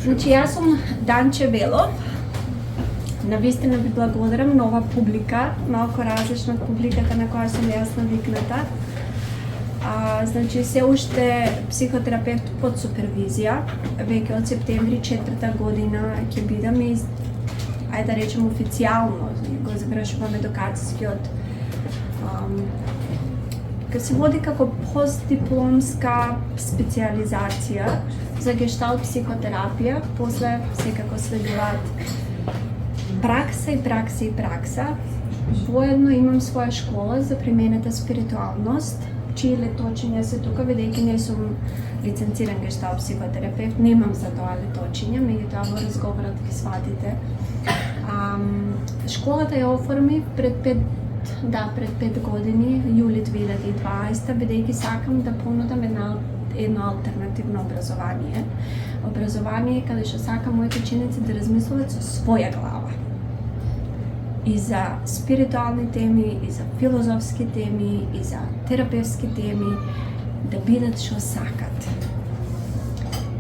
Значи, јас сум Данче Велов. Навистина ви благодарам на ова публика, малку различна од публиката на која сум јас навикната. Значи, се уште психотерапевт под супервизија, веќе од септември 4-та година ќе бидам и, ајде да речем официјално, го завршувам едукацијскиот, се води како постдипломска специјализација за гешталт психотерапија, после секако следуваат пракса и пракса. Воедно имам своја школа за применета спиритуалност, чии леточиња се тука, бидејќи не сум лиценциран гешталт психотерапевт, немам за тоа леточиња, меѓутоа во разговорот ги сватите. Школата ја оформи пред 5 години, јули 2020, бидејќи сакам да понудам едно алтернативно образование. Образование каде што сакам моите ученици да размислуваат со своја глава. И за спиритуални теми, и за филозофски теми, и за терапевски теми, да бидат што сакат.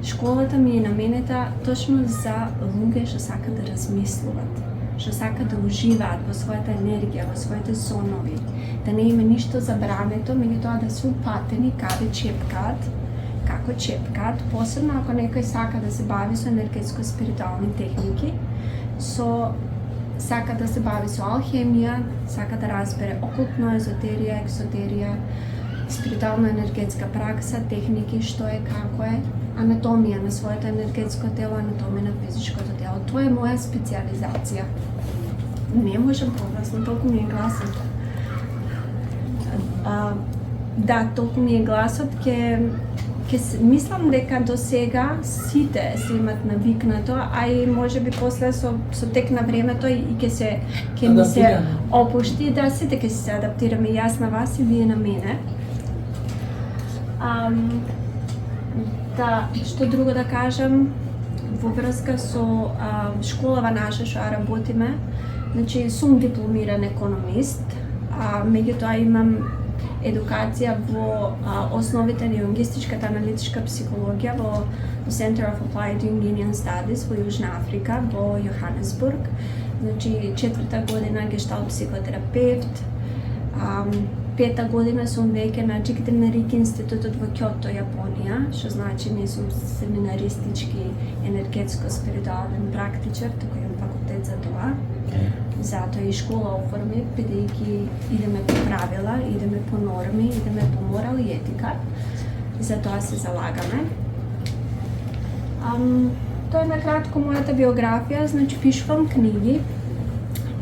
Школата ми е наменета точно за луѓе што сакат да размислуваат, што сакат да уживаат во својата енергија, во своите сонови, да не има ништо забрането, меѓутоа да се упатени каде чепкаат, како чепкаат, посебно ако некој сака да се бави со енергетско-спиритуални техники, сака да се бави со алхемија, сака да разбере окултно, езотерија, ексотерија, спиритуално-енергетска пракса, техники, што е, како е, анатомија на своето енергетско тело, анатомија на физичкото тело. Тоа е моја специјализација. Не можам погласно, толку ми е гласот. Да, толку ми е гласот, мислам дека до сега сите се имат навикнато, а и можеби после со тек на времето и ќе ми се опушти, да, сите ќе се адаптираме, јас на вас и вие на мене. Да, што друго да кажам во врска со школава наша што работиме, значи сум дипломиран економист, меѓутоа имам едукација во основите на јунгистичката аналитичка психологија во Center of Applied Jungian Studies во Јужна Африка, во Јоханесбург. Значи, 4-та година гешталт психотерапевт, 5-та година сум веќе на Чикитен Рики институтот во Кјото, Јапонија, што значи не сум семинаристички енергетско-спиритуален практичар, туку имам факултет за тоа. Затоа и школа оформи, бидејќи идеме по правила, идеме по норми, идеме по морал и етика. За тоа се залагаме. Тоа е накратко мојата биографија, значи пишувам книги.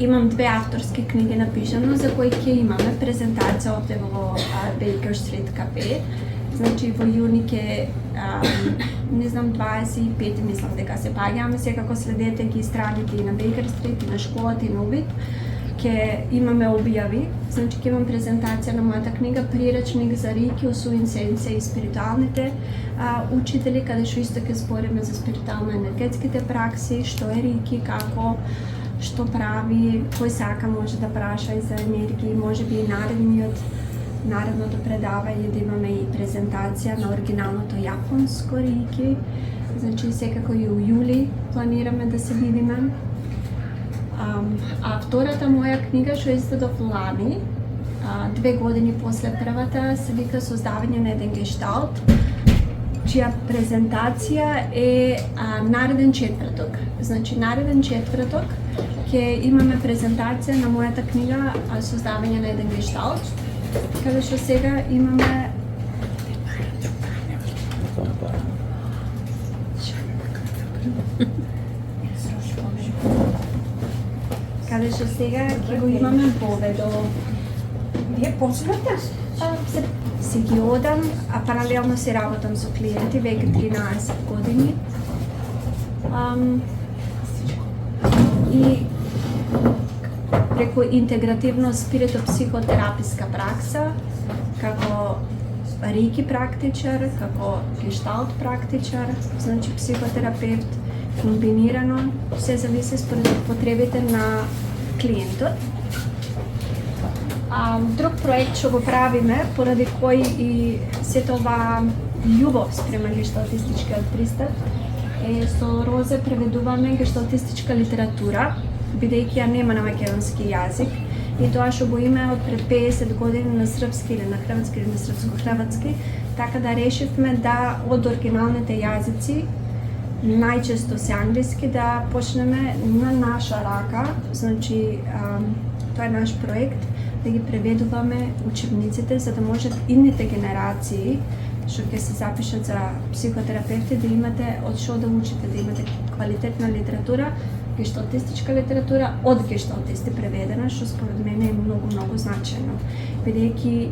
Имам 2 авторски книги напишано, за кои ќе имаме презентација овде во Baker Street Cafe. Значи во јуни ќе, не знам, 25 мислам дека се паѓаме, секако следете ги страните и на Baker Street, и на школата, и на Убит. Ќе имаме објави, значи ќе имам презентација на мојата книга, приречник за Рики, Усуин Сенсеј и спиритуалните учители, каде што исто ќе збориме за спиритуално-енергетските пракси, што е Рики, како, што прави, кој сака може да праша и за енергии, може би и наредното предавање да имаме и презентација на оригиналното јапонско Рики. Значи, секако и у јули планираме да се видиме. А втората моја книга што издадов лани, 2 години после првата, се вика Создавање на еден гешталт, чија презентација е нареден четврток. Значи, нареден четврток ќе имаме презентација на мојата книга Создавање на еден гешталт, каде што сега имаме ќе го имаме поведо. Вие почнете? Се ги одам, а паралелно се работам со клиенти веќе 13 години. И преку интегративно спирито-психотераписка пракса, како Рики практичар, како гешталт практичар, значи психотерапевт, комбинирано, се зависи според потребите на клиентот. Друг проект што го правиме, поради кој и сето ова љубов спрема гешталтистичкиот пристап, со Розе преведуваме гешталтистичка литература, бидејќи ја нема на македонски јазик, и тоа што го има од пред 50 години на српски или на хрватски или на српско-хрватски, така да решивме да од оригиналните јазици, најчесто се англиски, да почнеме на наша рака, значи тоа е наш проект, да ги преведуваме учебниците за да можат идните генерации што ќе се запишат за психотерапевти да имате од што да учите, да имате квалитетна литература, гешталтистичка литература од гешталтисти преведена, што според мене е многу значајно. Бидејќи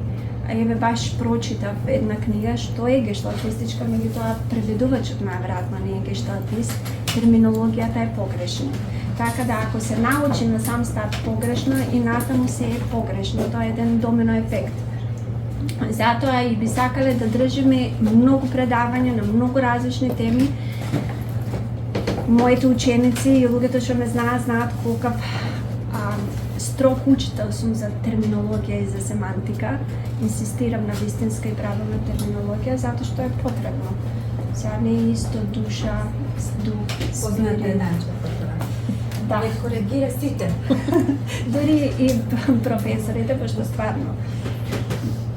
еве баш прочитав една книга што е гешталтистичка, меѓутоа преведувачот најверојатно не е гешталтист, терминологијата е погрешна. Така да ако се научи на сам старт погрешно и натаму се е погрешно, тоа е еден домино ефект. Затоа и би сакале да држиме многу предавања на многу различни теми. Моите ученици и луѓето што ме знаат колкав строг учител сум за терминологија и за семантика. Инсистирам на вистинска и правилна терминологија затоа што е потребно. Сега не е исто душа, дух, Позната спирит. Данче. Да. Не коригира сите. Дури и професорите, пошто стварно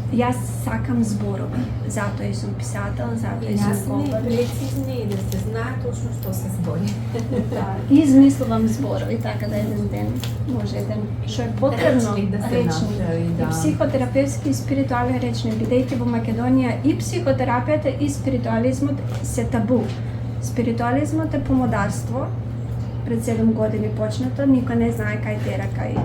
јас сакам зборови, затоа и сум писател, затоа и сум Јасни, говорител. прецизни и да се знае точно што се збори. Да, измислувам зборови, така да еден ден, може еден, што е потребно, Речник да се направи, да. И психотерапевски и спиритуален речник, бидејќи во Македонија и психотерапијата и спиритуализмот се табу. Спиритуализмот е помодарство, пред 7 години почнато, никој не знае кај тера, кај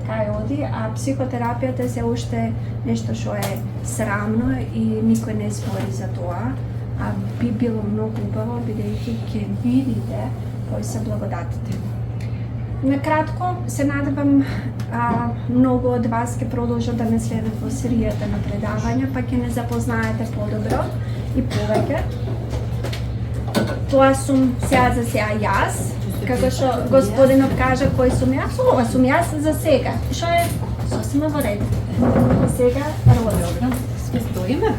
оди, а психотерапијата се уште нешто што е срамно и никој не збори за тоа, а би било многу убаво бидејќи ќе видите кои се благодатите. Накратко, се надевам многу од вас ќе продолжат да ме следат во серијата на предавања, па ќе не запознаете подобро и повеќе. Тоа сум за сега јас, како што господинот кажа кој сум јас, ова сум јас за сега. Што е сосема во ред. Сега Розе. Сме стоиме.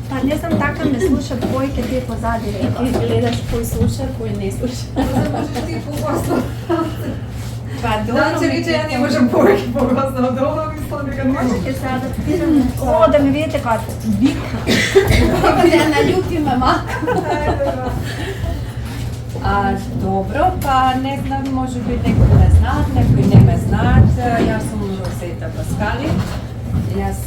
Па не знам, така ме слушат кој ке ти е позади река. И гледаш кој слуша, кој не слуша. Може ти погласно. Па добро. Значи, виче ја не можам повеќе погласно од ова, мислам дека не Може може. ке се адаптирам. О, да ме видите кога вика. Треба да ја наљутиме малку. Добро, па не знам, може би некои ме знаат, некои не ме знаат. Јас сум Розета Паскали. Јас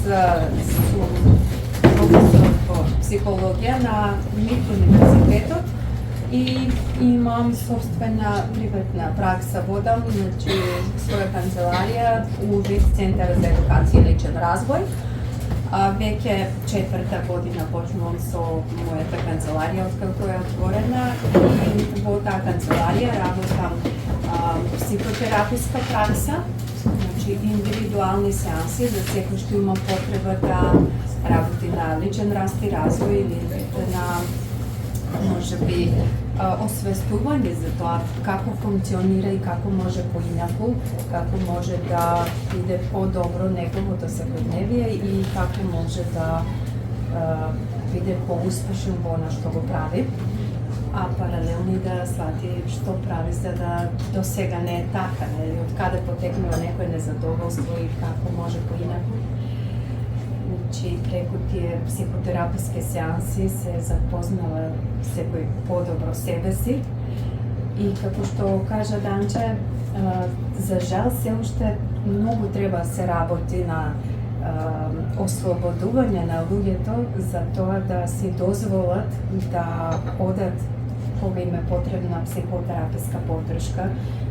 сум професор по психологија на МИТ универзитетот и имам собствена приватна пракса, водам, значи своја канцеларија у ВИТ Центар за едукација и личен развој. Веќе 4-та година почнувам со мојата канцеларија откако е отворена и во таа канцеларија работам психотераписка пракса, значи индивидуални сеанси за секој што има потреба да работи на личен раст и развој или на можеби освестување за тоа како функционира и како може поинаку, како може да биде подобро неговото секојдневие и како може да биде поуспешен во она што го прави, а паралелно и да свати што прави за да до сега не е така, нели, од каде потекнува некој незадоволство и како може поинаку. Значи, преку тие психотераписки сеанси се запознала секој подобро себе си и како што кажа Данче, за жал се уште многу треба да се работи на ослободување на луѓето за тоа да си дозволат да одат кога им е потребна психотераписка поддршка,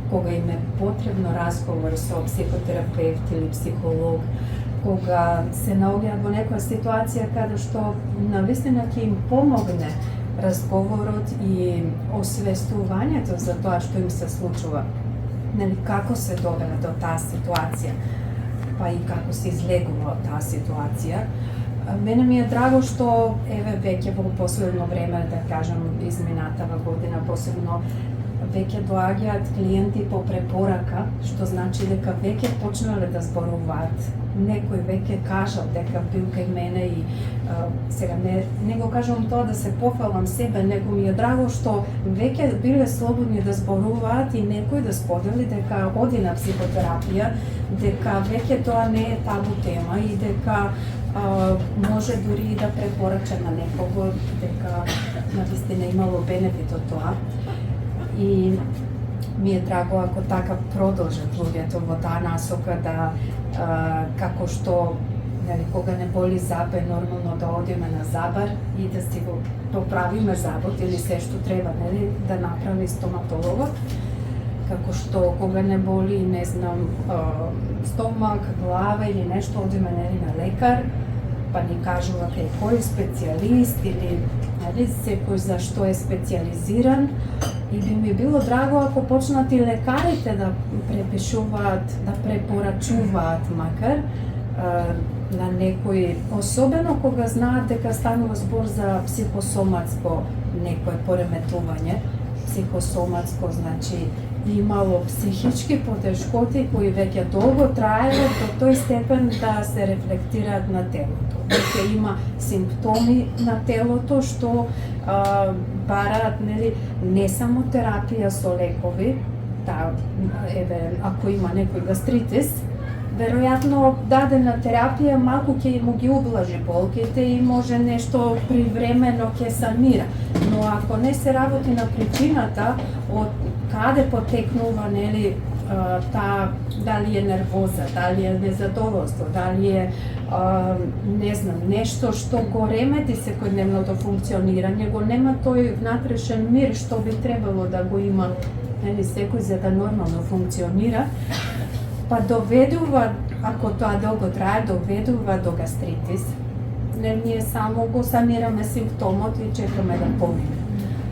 кога им е потребно разговор со психотерапевт или психолог, кога се наоѓаат во некоја ситуација каде што навистина ќе им помогне разговорот и освестувањето за тоа што им се случува. Нели, како се доведе до таа ситуација, па и како се излегува од таа ситуација. Мене ми е драго што еве веќе во последно време, да кажам, изминатава година посебно, веќе доаѓаат клиенти по препорака, што значи дека веќе почнале да зборуваат некој веќе кажал дека бил кај мене и сега не го кажувам тоа да се пофалам себе, него ми е драго што веќе биле слободни да зборуваат и некој да сподели дека оди на психотерапија, дека веќе тоа не е табу тема и дека може дури и да препорача на некого, дека навистина имало бенефит од тоа. И ми е драго ако така продолжат луѓето во таа насока да како што кога не боли зоб е нормално да одиме на забар и да си го поправиме забот или се што треба да направи стоматологот. Како што кога не боли, не знам, стомак, глава или нешто, одиме на лекар, па ни кажува кај кој специјалист или секој за што е специјализиран. И би ми било драго ако почнат и лекарите да препишуваат, да препорачуваат макар на некој, особено кога знаат дека станува збор за психосоматско некое пореметување. Психосоматско значи имало психички потешкоти кои веќе долго траело до тој степен да се рефлектираат на телото. Веќе има симптоми на телото што бараат не само терапија со лекови, ако има некој гастритис, веројатно дадена терапија малку ќе му ги ублажи болките и може нешто привремено ќе санира. Но ако не се работи на причината од каде потекнува таа, дали е нервоза, дали е незадоволство, дали е не знам, нешто што го ремети секојдневното функционирање, го нема тој внатрешен мир што би требало да го има секој за да нормално функционира, па доведува, ако тоа долго трае, доведува до гастритис. Ние само го санираме симптомот и чекаме да помине.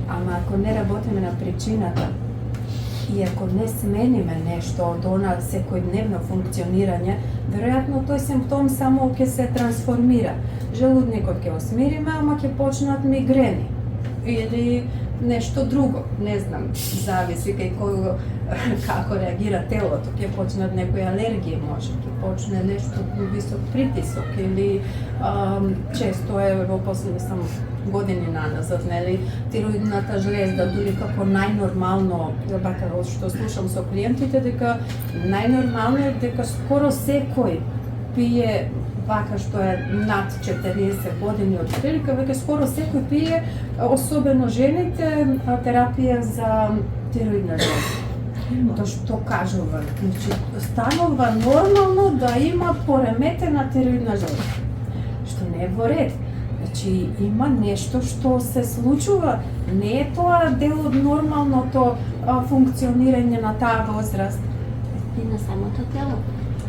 Ама ако не работиме на причината и ако не смениме нешто од она секојдневно функционирање, веројатно тој симптом само ќе се трансформира. Желудникот ќе го смириме, ама ќе почнат мигрени или нешто друго, не знам, зависи кај кој како реагира телото, ќе почнат некои алергии може, ќе почне нешто висок притисок или често е во последни години наназад, тироидната жлезда, дури како најнормално, бака што слушам со клиентите, дека најнормално е дека скоро секој пие, вака што е над 40 години од прилика, веќе скоро секој пие, особено жените, терапија за тироидна жлезда. Тоа што кажува, значи станува нормално да има пореметена тироидна жлезда, што не е во ред. Значи има нешто што се случува, не е тоа дел од нормалното функционирање на таа возраст. И на самото тело.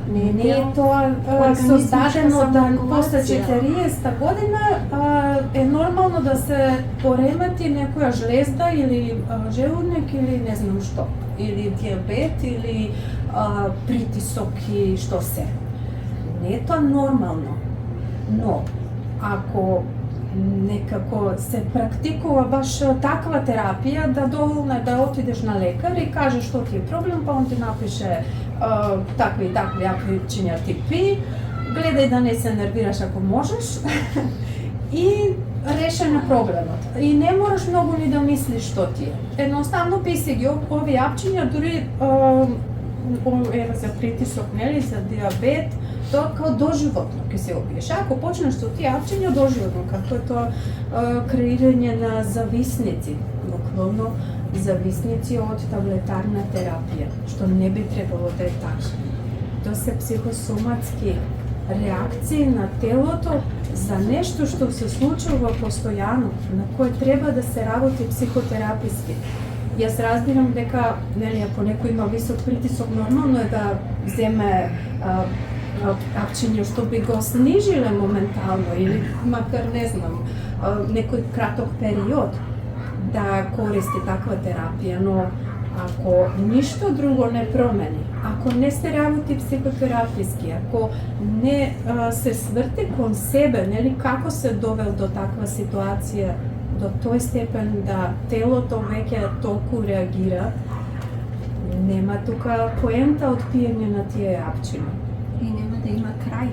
Не е тоа создадено да после 40 година е нормално да се поремети некоја жлезда или желудник или не знам што, или диабет или притисок и што се. Не е тоа нормално, но ако некако се практикува баш таква терапија, да доволно е да отидеш на лекар и кажеш што ти е проблем, па он ти напише такви и такви апчиња ти пи, гледај да не се нервираш ако можеш и решен проблемот. И не мораш многу ни да мислиш што ти е. Едноставно пи си ги овие апчиња, дури за притисок, за диабет, тоа као доживотно ќе се опиеш. Ако почнеш со тие апчиња доживотно, како е тоа креирање на зависници, буквално зависници од таблетарна терапија, што не би требало да е така. Тоа се психосоматски реакции на телото за нешто што се случува постојано, на кое треба да се работи психотераписки. Јас разбирам дека, ако некој има висок притисок, нормално е да земе апчиња што би го снижиле моментално или макар не знам, некој краток период да користи таква терапија, но ако ништо друго не промени, ако не се работи психотераписки, ако не се сврти кон себе, како се довел до таква ситуација, до тој степен да телото веќе толку реагира, нема тука поента од пиење на тие апчиња. и нема да има крај.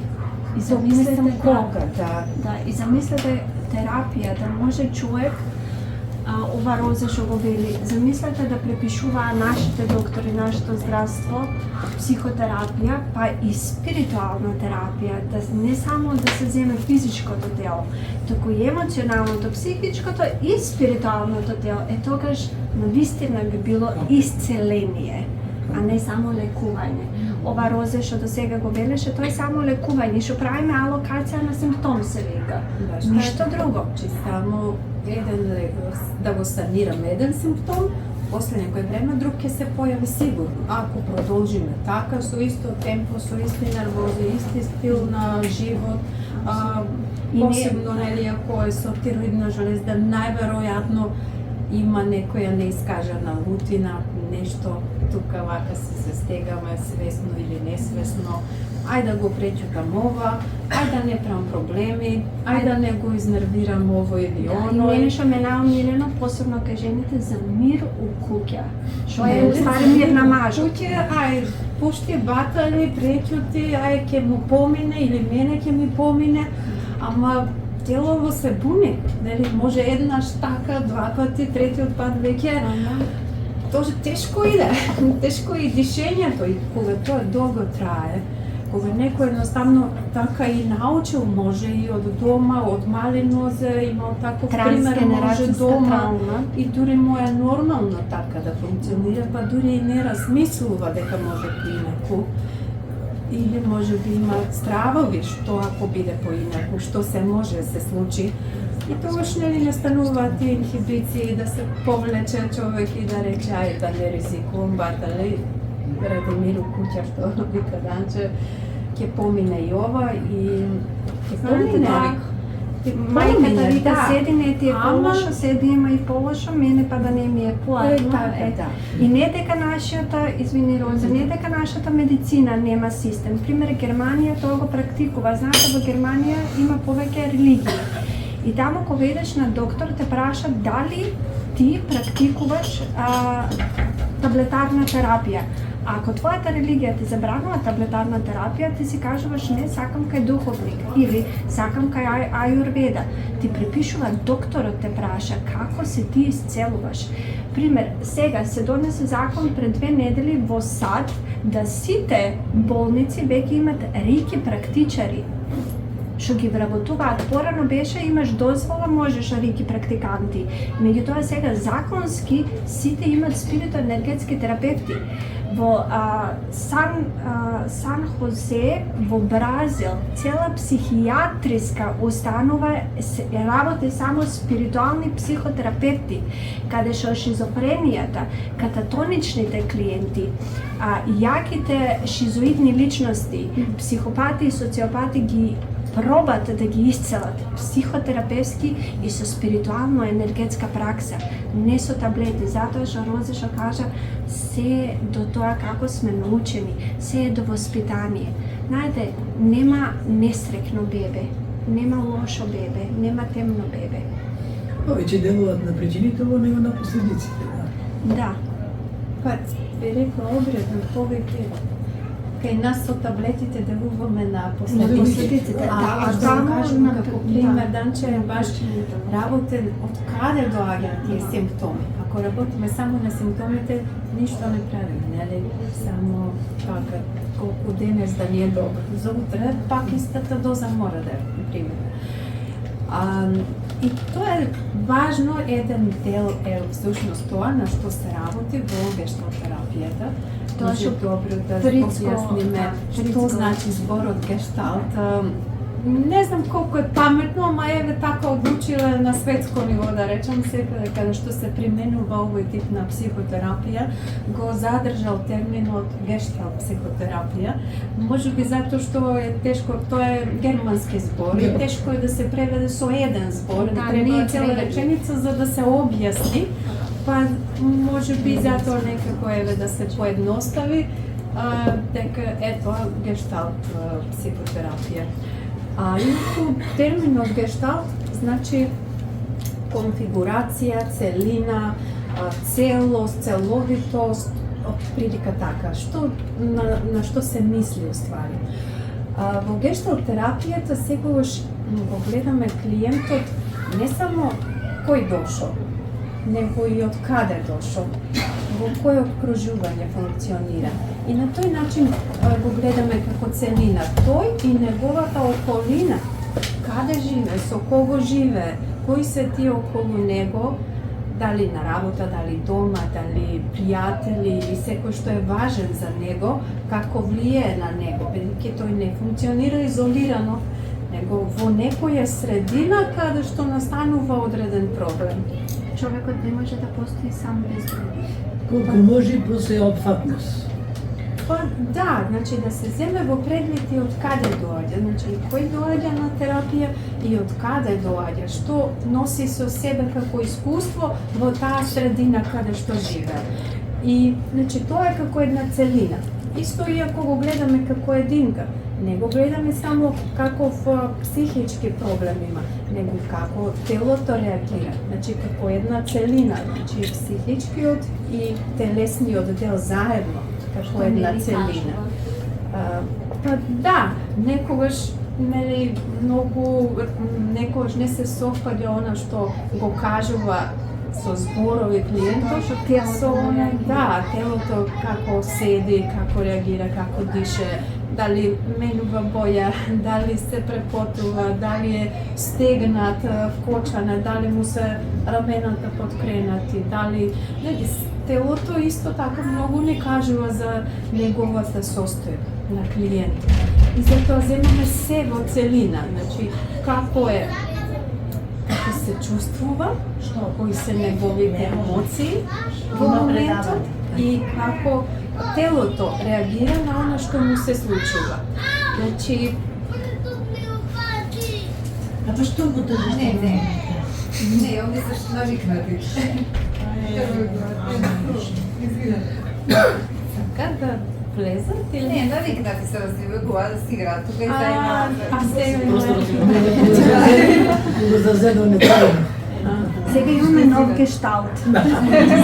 И Не знам замислете кога, да. да, и замислете терапија, да може човек ова Розе што го вели, замислете да препишуваа нашите доктори, нашето здравство, психотерапија, па и спиритуална терапија, да не само да се земе физичкото тело, туку и емоционалното, психичкото и спиритуалното тело. Тогаш навистина би било исцеление, а не само лекување. Ова Розе што до сега го велеше, тоа е само лекување, што правиме алокација на симптом, се вика. Ништо друго. Че само да го санираме еден симптом, после некој време друг ќе се појави сигурно. Ако продолжиме така, со исто темпо, со исти нервози, исти стил на живот, посебно нели ако е со тироидна железда, најверојатно има некоја неискажана рутина, нешто тука вака се стегаме свесно или несвесно. Ајде да го пречутам ова, ајде да не правам проблеми, ајде да не го изнервирам ово или И оно. мене што ме наумилено, посебно кај жените, за мир у куќа. Што е устари мир на мажот. Куќе, ај, пошти батали, пречути, ај ќе му помине или мене ќе ми помине, ама телово се буни, нели, може еднаш така, два пати, третиот пат веќе тоа тешко иде, тешко и дишењето, и кога тоа долго трае, кога некој едноставно така и научил, може и од дома, од мали нозе, имал таков пример, може дома, травма. и дури му е нормално така да функционира, па дури и не размислува дека може поинаку. Или може би има стравови што ако биде поинаку, што се може да се случи. И тогаш нели не стануваат тие инхибиции да се повлече човек и да рече ај да не ризикувам батали ради мир у куќа што вика Данче ќе помине и ова и ќе помине. Мајката вика да. седи, не ти е полошо, седи има и полошо, мене па да не ми е платно. Да. И не дека нашата, извини Роза, не дека нашата медицина нема систем. Пример, Германија тоа го практикува. Знаете, во Германија има повеќе религии. И таму кога идеш на доктор те праша дали ти практикуваш таблетарна терапија. Ако твојата религија ти забранува таблетарна терапија, ти си кажуваш не, сакам кај духовник или сакам кај ајурведа. Ти препишува докторот те праша како се ти исцелуваш. Пример, сега се донесе закон пред 2 недели во САД да сите болници веќе имат реики практичари што ги вработуваат. Порано беше имаш дозвола, можеш реики практиканти. Меѓутоа сега законски сите имат спиритуенергетски терапевти. Во Сан Хосе, во Бразил, цела психијатриска установа работи само спиритуални психотерапевти, каде што шизофренијата, кататоничните клиенти, јаките шизоидни личности, психопати и социопати ги пробат да ги исцелат психотерапевски и со спиритуално-енергетска пракса, не со таблети. Затоа што Розе што кажа, се до тоа како сме научени, се е до воспитание. Знаете, нема несрекно бебе, нема лошо бебе, нема темно бебе. Повеќе делуваат на причините, него на последиците. Да. Па, би рекла обредно повеќе. Кај нас со таблетите делуваме на последиците. Да, што таму кажеме на- како пример, да. Данче е баш работен од каде доаѓаат тие симптоми. Ако работиме само на симптомите, ништо не правиме, нели? Само така, колку денес да ни е добро. За утре пак истата доза мора да е, например. И тоа е важно, еден дел е всушност тоа на што се работи во гешталтерапијата. Тоа Може што добро да Фрицко, објасниме што Фрицко. значи зборот гешталт. Не знам колку е паметно, ама еве така одлучила на светско ниво, да речам, секаде каде што се применува овој тип на психотерапија, го задржал терминот гешталт психотерапија. Може би затоа што е тешко, тоа е германски збор и тешко е да се преведе со еден збор, Да, треба не е цела преведено. реченица за да се објасни. Па може би затоа некако еве да се поедностави, дека е тоа гешталт психотерапија. Инаку терминот гешталт значи конфигурација, целина, целост, целовитост, од прилика така. Што на што се мисли уствари? Во гешталт терапијата секогаш го гледаме клиентот не само кој дошол, него и од каде дошол, во кој окружување функционира. И на тој начин го гледаме како целина. Тој и неговата околина, каде живе, со кого живе, кои се тие околу него, дали на работа, дали дома, дали пријатели или секој што е важен за него, како влијае на него, бидејќи тој не функционира изолирано, него во некоја средина каде што настанува одреден проблем. Човекот не може да постои сам без други. Колку може по сеопфатност. Па да, значи да се земе во предвид и од каде доаѓа, значи кој доаѓа на терапија и од каде доаѓа, што носи со себе како искуство во таа средина каде што живее. И значи тоа е како една целина. Исто и ако го гледаме како единка, не го гледаме само каков психички проблем има, него како телото реагира, значи како една целина, значи психичкиот и телесниот дел заедно, како една целина. Па да, некогаш нели некогаш не се совпаѓа она што го кажува со зборови клиентот, со она, да, телото како седи, како реагира, како дише, дали менува боја, дали се препотува, дали е стегнат, вкочана, дали му се рамената подкренати, дали телото исто така многу не кажува за неговата состојба на клиентот. И затоа земаме се во целина, значи како е, како се чувствува, кои се неговите емоции во моментот и како телото реагира на она што му се случува. Значи, А па што го тоа? Не, они се навикнати. така да влезат или Не, навикнати се развиваат да си играат тука и заедно. А сега Го зазедуваме тоа. Сега имаме нов гешталт.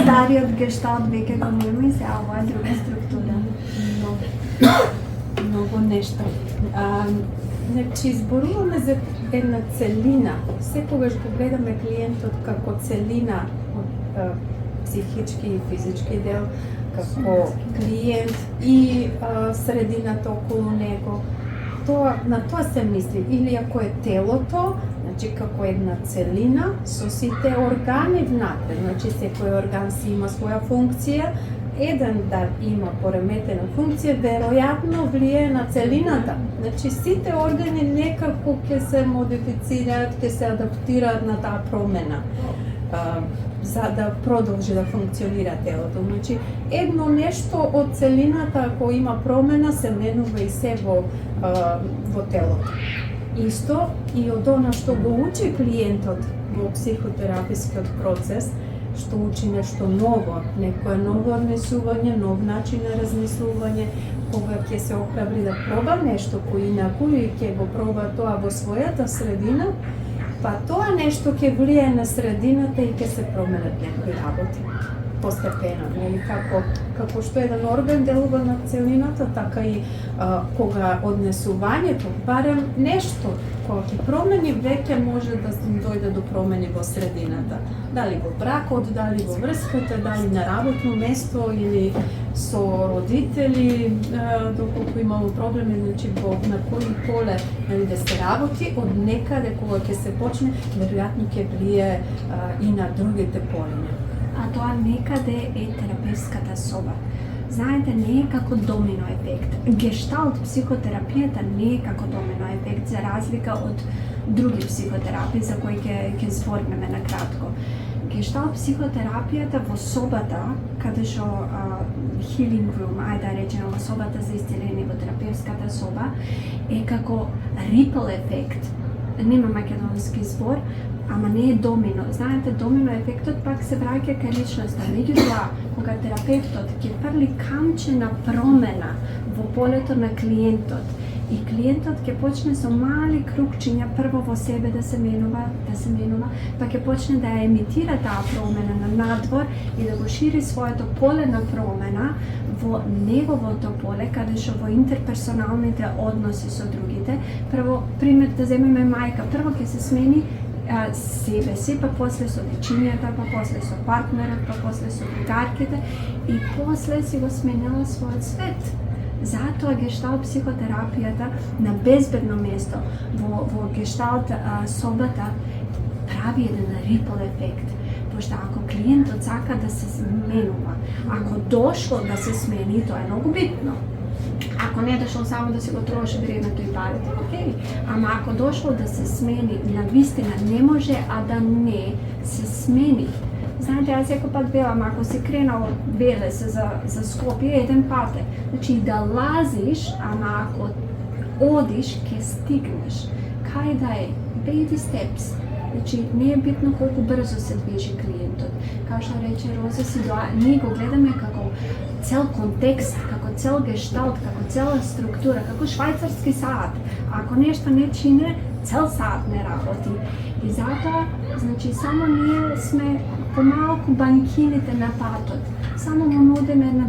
Стариот гешталт веќе го нема и сега ова е друга структура. многу нешто. Значи, зборуваме за една целина. Секогаш го гледаме клиентот како целина од психички и физички дел, како клиент и средината околу него. На тоа се мисли. Или ако е телото, значи како една целина со сите органи внатре. Значи секој орган си има своја функција. Еден да има пореметена функција, веројатно влијае на целината. Значи сите органи некако ќе се модифицираат, ќе се адаптираат на таа промена, за да продолжи да функционира телото. Значи едно нешто од целината, ако има промена, се менува и се во телото. Исто и од она што го учи клиентот во психотерапискиот процес, што учи нешто ново, некое ново однесување, нов начин на размислување, кога ќе се охрабри да проба нешто поинаку и ќе го проба тоа во својата средина, па тоа нешто ќе влијае на средината и ќе се променат некои работи постепено, нели како што еден орган делува на целината, така и кога однесувањето, барем нешто кога ќе промени, веќе може да дојде до промени во средината. Дали во бракот, дали во врската, дали на работно место или со родители, доколку имало проблеми, значи на кој поле да се работи, од некаде кога ќе се почне, веројатно ќе влијае и на другите полиња. А тоа некаде е терапевската соба. Знаете, не е како домино ефект. Гешталт психотерапијата не е како домино ефект, за разлика од други психотерапии за кои ќе збориме на кратко. Гешталт психотерапијата во собата, каде што healing room, ајде да речеме во собата за исцеление, во терапевската соба, е како ripple ефект. Нема македонски збор, ама не е домино. Знаете, домино ефектот пак се враќа кај личноста. Меѓутоа, кога терапевтот ќе фрли камче на промена во полето на клиентот И клиентот ќе почне со мали крукчиња прво во себе да се менува, па ќе почне да ја емитира таа промена на надвор и да го шири своето поле на промена во неговото поле, каде што во интерперсоналните односи со другите. Прво, пример да земеме мајка, прво ќе се смени себе си, па после со дечињата, па после со партнерот, па после со другарките и после си го сменила својот свет. Затоа гешталт психотерапијата на безбедно место во гешталт собата прави еден рипл ефект. Пошто ако клиентот сака да се сменува, ако дошло да се смени, тоа е многу битно. Ако не дошло само да си го троши времето и парите, окей. Ама ако дошло да се смени, на вистина не може, а да не се смени. Знаете, јас секој пат велам, ако си кренал Велес за Скопје, еден пат е. Значи, да лазиш, ама ако одиш, ќе стигнеш. Кај да е? Baby steps. Значи, не е битно колку брзо се движи клиентот. Као што рече Роза Сидоа, ние го гледаме како цел контекст, како цел гешталт, како цела структура, како швајцарски саат. Ако нешто не чине, цел саат не работи. И затоа, значи, само ние сме помалку банкините на патот. Само му нудиме една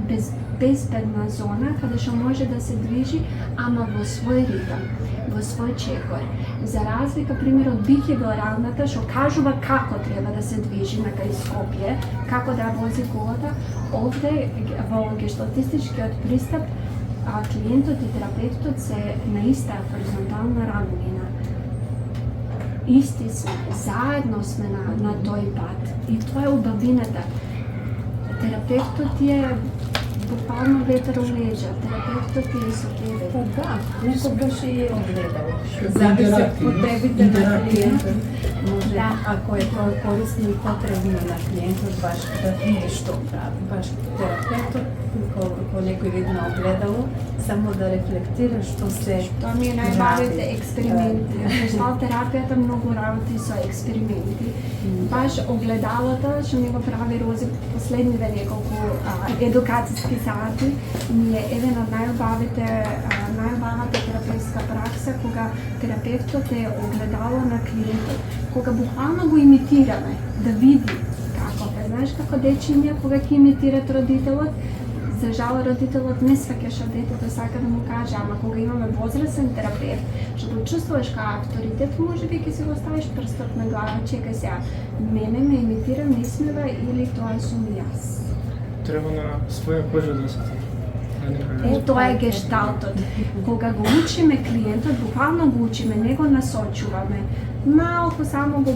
безбедна зона каде што може да се движи, ама во свој ритм, во свој чекор. За разлика, пример, од бихевиоралната, што кажува како треба да се движи на кај Скопје, како да вози колата, овде во гешталтистичкиот пристап клиентот и терапевтот се на иста хоризонтална рамнина. Исти сме, заедно сме на тој пат. И тоа е убавината. Терапевтот е буквално ветер у леđa. Терапевтот е со тебе. Па да, некогаш и огледало. Зависи од потребите на клиентот. Може, ако е тоа корисно и потребно на клиентот, баш да види што прави. Баш терапевтот, кога некој види на огледало, само да рефлектира што се Тоа ми е најбавите експерименти. Гешталт терапијата многу работи со експерименти. Баш огледалото, што ми го прави Рози последниве неколку едукацијски сати, ми е еден од најубавата терапевтска пракса, кога терапевтот е огледало на клиентот, кога буквално го имитираме, да види како е. Знаеш како дечиња, кога ќе имитират родителот, за жал родителот не сваќа што детето сака да му каже, ама кога имаме возрастен терапевт, што го чувствуваш кај авторитет, може би ќе си го ставиш прстот на глава, чекај сега, мене ме имитира, не смева или тоа сум јас. Треба на своја кожа да се Тоа е гешталтот. Кога го учиме клиентот, буквално го учиме, не го насочуваме. Малку само го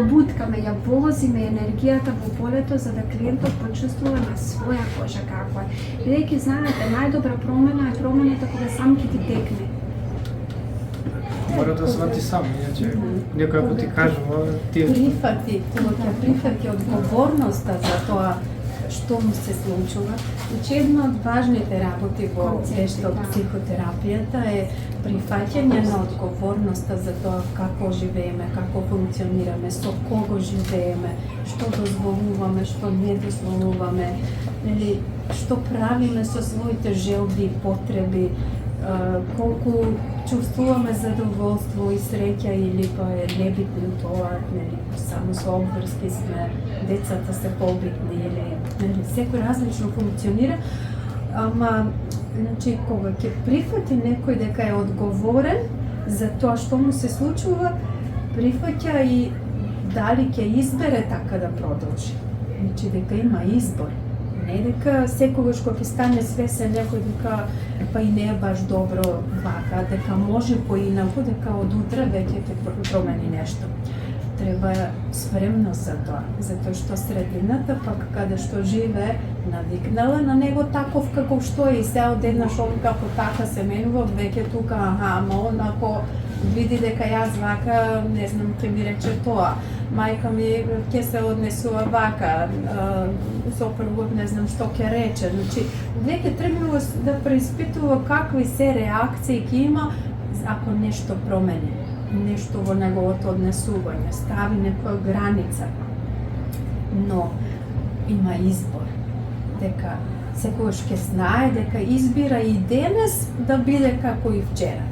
буткаме, ја возиме енергијата во полето за да клиентот почувствува на своја кожа како е. Бидејќи знаете, најдобра промена е промената кога сам ќе ти текне. Мора да свати сам, иначе некој ако ти кажува, ти прифати одговорноста за тоа што му се случува. Значи, една од важните работи во гешталт психотерапијата е прифаќање на одговорноста за тоа како живееме, како функционираме, со кого живееме, што дозволуваме, што не дозволуваме, или што правиме со своите желби и потреби, колку чувствуваме задоволство и среќа или па е небитно тоа, нели, само со обврски сме, децата се побитни или нели, секој различно функционира, ама значи кога ќе прифати некој дека е одговорен за тоа што му се случува, прифаќа и дали ќе избере така да продолжи. Значи дека има избор. Не дека секогаш кога ќе стане свесен некој дека па и не е баш добро вака, дека може поинаку, дека од утре веќе ќе промени нешто. Треба спремност за тоа, затоа што средината пак каде што живее навикнала на него таков како што е и се одеднаш он како така се менува, веќе тука ама он ако види дека јас вака, не знам, ќе ми рече тоа. Мајка ми ќе се однесува вака, сопругот не знам што ќе рече. Значи, веќе требува да преиспитува какви се реакции ќе има ако нешто промени, нешто во неговото однесување, стави некоја граница. Но има избор, дека секогаш ќе знае дека избира и денес да биде како и вчера.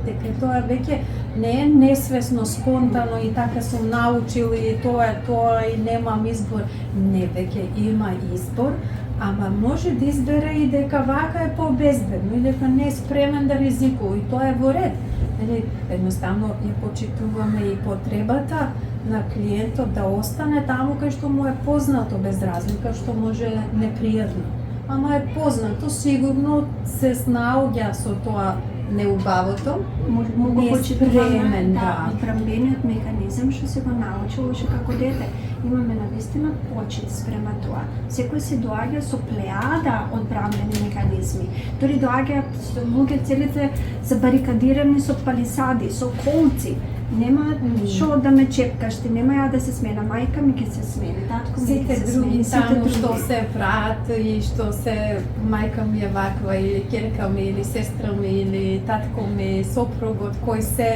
Дека тоа веќе не е несвесно, спонтано и така сум научил и тоа и немам избор. Не, веќе има избор, ама може да избере и дека вака е побезбедно и дека не е спремен да ризикува и тоа е во ред. Едноставно ја почитуваме и потребата на клиентот да остане таму кај што му е познато, без разлика што може непријатно. Ама е познато, сигурно се снаоѓа со тоа неубавото, Многу не е почитуваме спремен, да. одбранбениот механизам што се го научил уште како дете. Имаме навистина почит спрема тоа. Секој се доаѓа со плеада одбранбени механизми. Дори доаѓаат луѓе целите забарикадирани со палисади, со колци. Нема што да ме чепкаш, ти нема ја да се смена, мајка ми ќе се смени, татко ми ќе Сите се други смени, таму што се прават и што се мајка ми е ваква или ќерка ми или сестра ми или татко ми, сопругот кој се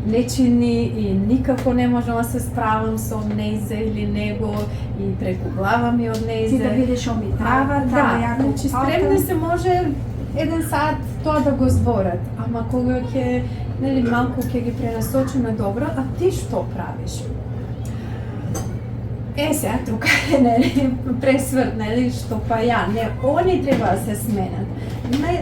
нечини и никако не можам да се справам со нејзе или него и преку глава ми од нејзе. Ти да видиш што ми трава, Да, значи спремни се може еден сат тоа да го зборат, ама кога ќе малку ќе ги пренасочиме добро, а ти што правиш? Сега тука е пресврт, што па ја, не, они треба да се сменат.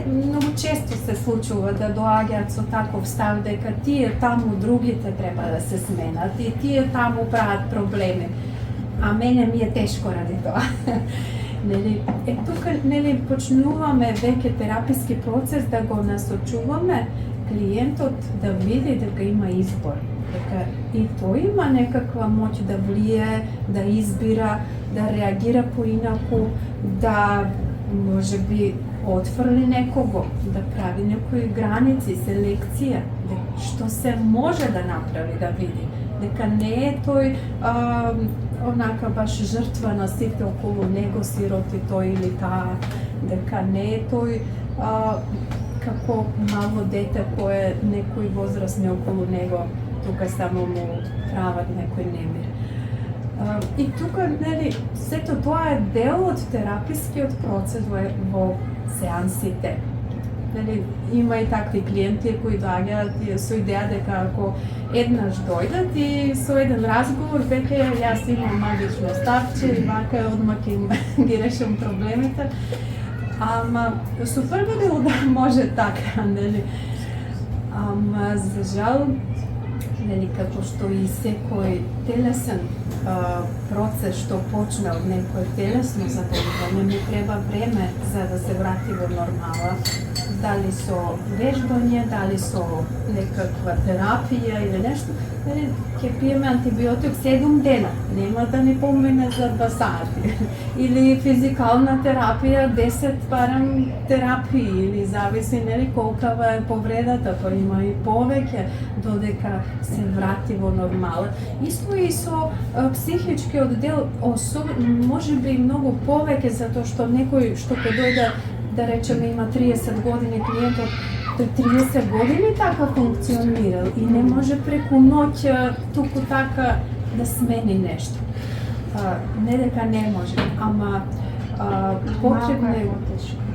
Многу често се случува да доаѓаат со таков став дека тие таму другите треба да се сменат и тие таму прават проблеми, а мене ми е тешко ради тоа. Тука почнуваме веќе тераписки процес да го насочуваме клиентот да види дека има избор, дека и тој има некаква моќ да влие, да избира, да реагира поинаку, да можеби отфрли некого, да прави некои граници, селекција, што се може да направи, да види, дека не е тој онака баш жртва на сите околу него, сироти тој или таа, дека не е тој како мало дете кое некои возрастни околу него тука само му прават некој немир. И тука, сето тоа е дел од терапискиот процес во сеансите. Има и такви клиенти кои доаѓаат со идеја дека ако еднаш дојдат и со еден разговор веќе јас имам магично ставче и вака одма ќе ги решам проблемите. Ама супер би било да може така, Ама за жал, како што и секој телесен процес што почне од некој телесно заболување, ми треба време за да се врати во нормала. Дали со вежбање, дали со некаква терапија или нешто, ќе пиеме антибиотик 7 дена, нема да ни помине за 2 сати. Или физикална терапија, 10 барем терапии, или зависи колкава е повредата, па има и повеќе додека се врати во нормала. Исто и со психичкиот дел, можеби многу повеќе, затоа што некој што ќе дојде, да речеме има 30 години клиентот, тој 30 години така функционирал и не може преку ноќ туку така да смени нешто. Не дека не може, ама потребна е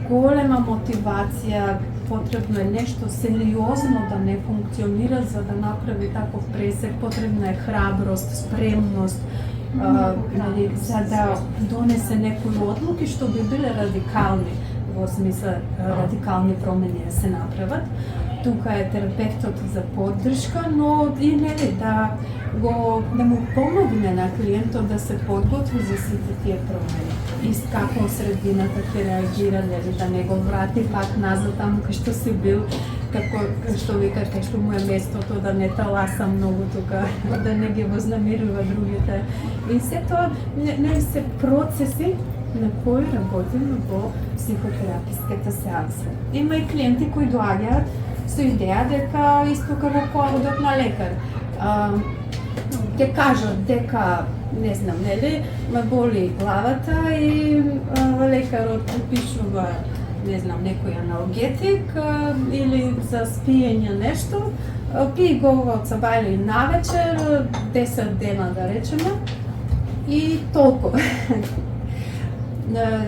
голема мотивација, потребно е нешто сериозно да не функционира за да направи таков пресек, потребна е храброст, спремност, за да донесе некои одлуки што би биле радикални, во смисла радикални промени да се направат. Тука е терапевтот за поддршка, но и да му помогне на клиентот да се подготви за сите тие промени. И како средината ќе реагира, да не го врати пак назад таму кај што си бил, како што вика, кај што му е местото, да не таласа многу тука, да не ги вознамирува другите. И се тоа се процеси на кои работиме во психотераписката сеанса. Има и клиенти кои доаѓаат со идеја дека исто како кога одат на лекар. Ќе кажат дека, не знам, ме боли главата и лекарот препишува, не знам, некој аналгетик или за спиење нешто, пи го од саба или навечер, 10 дена да речеме, и толку.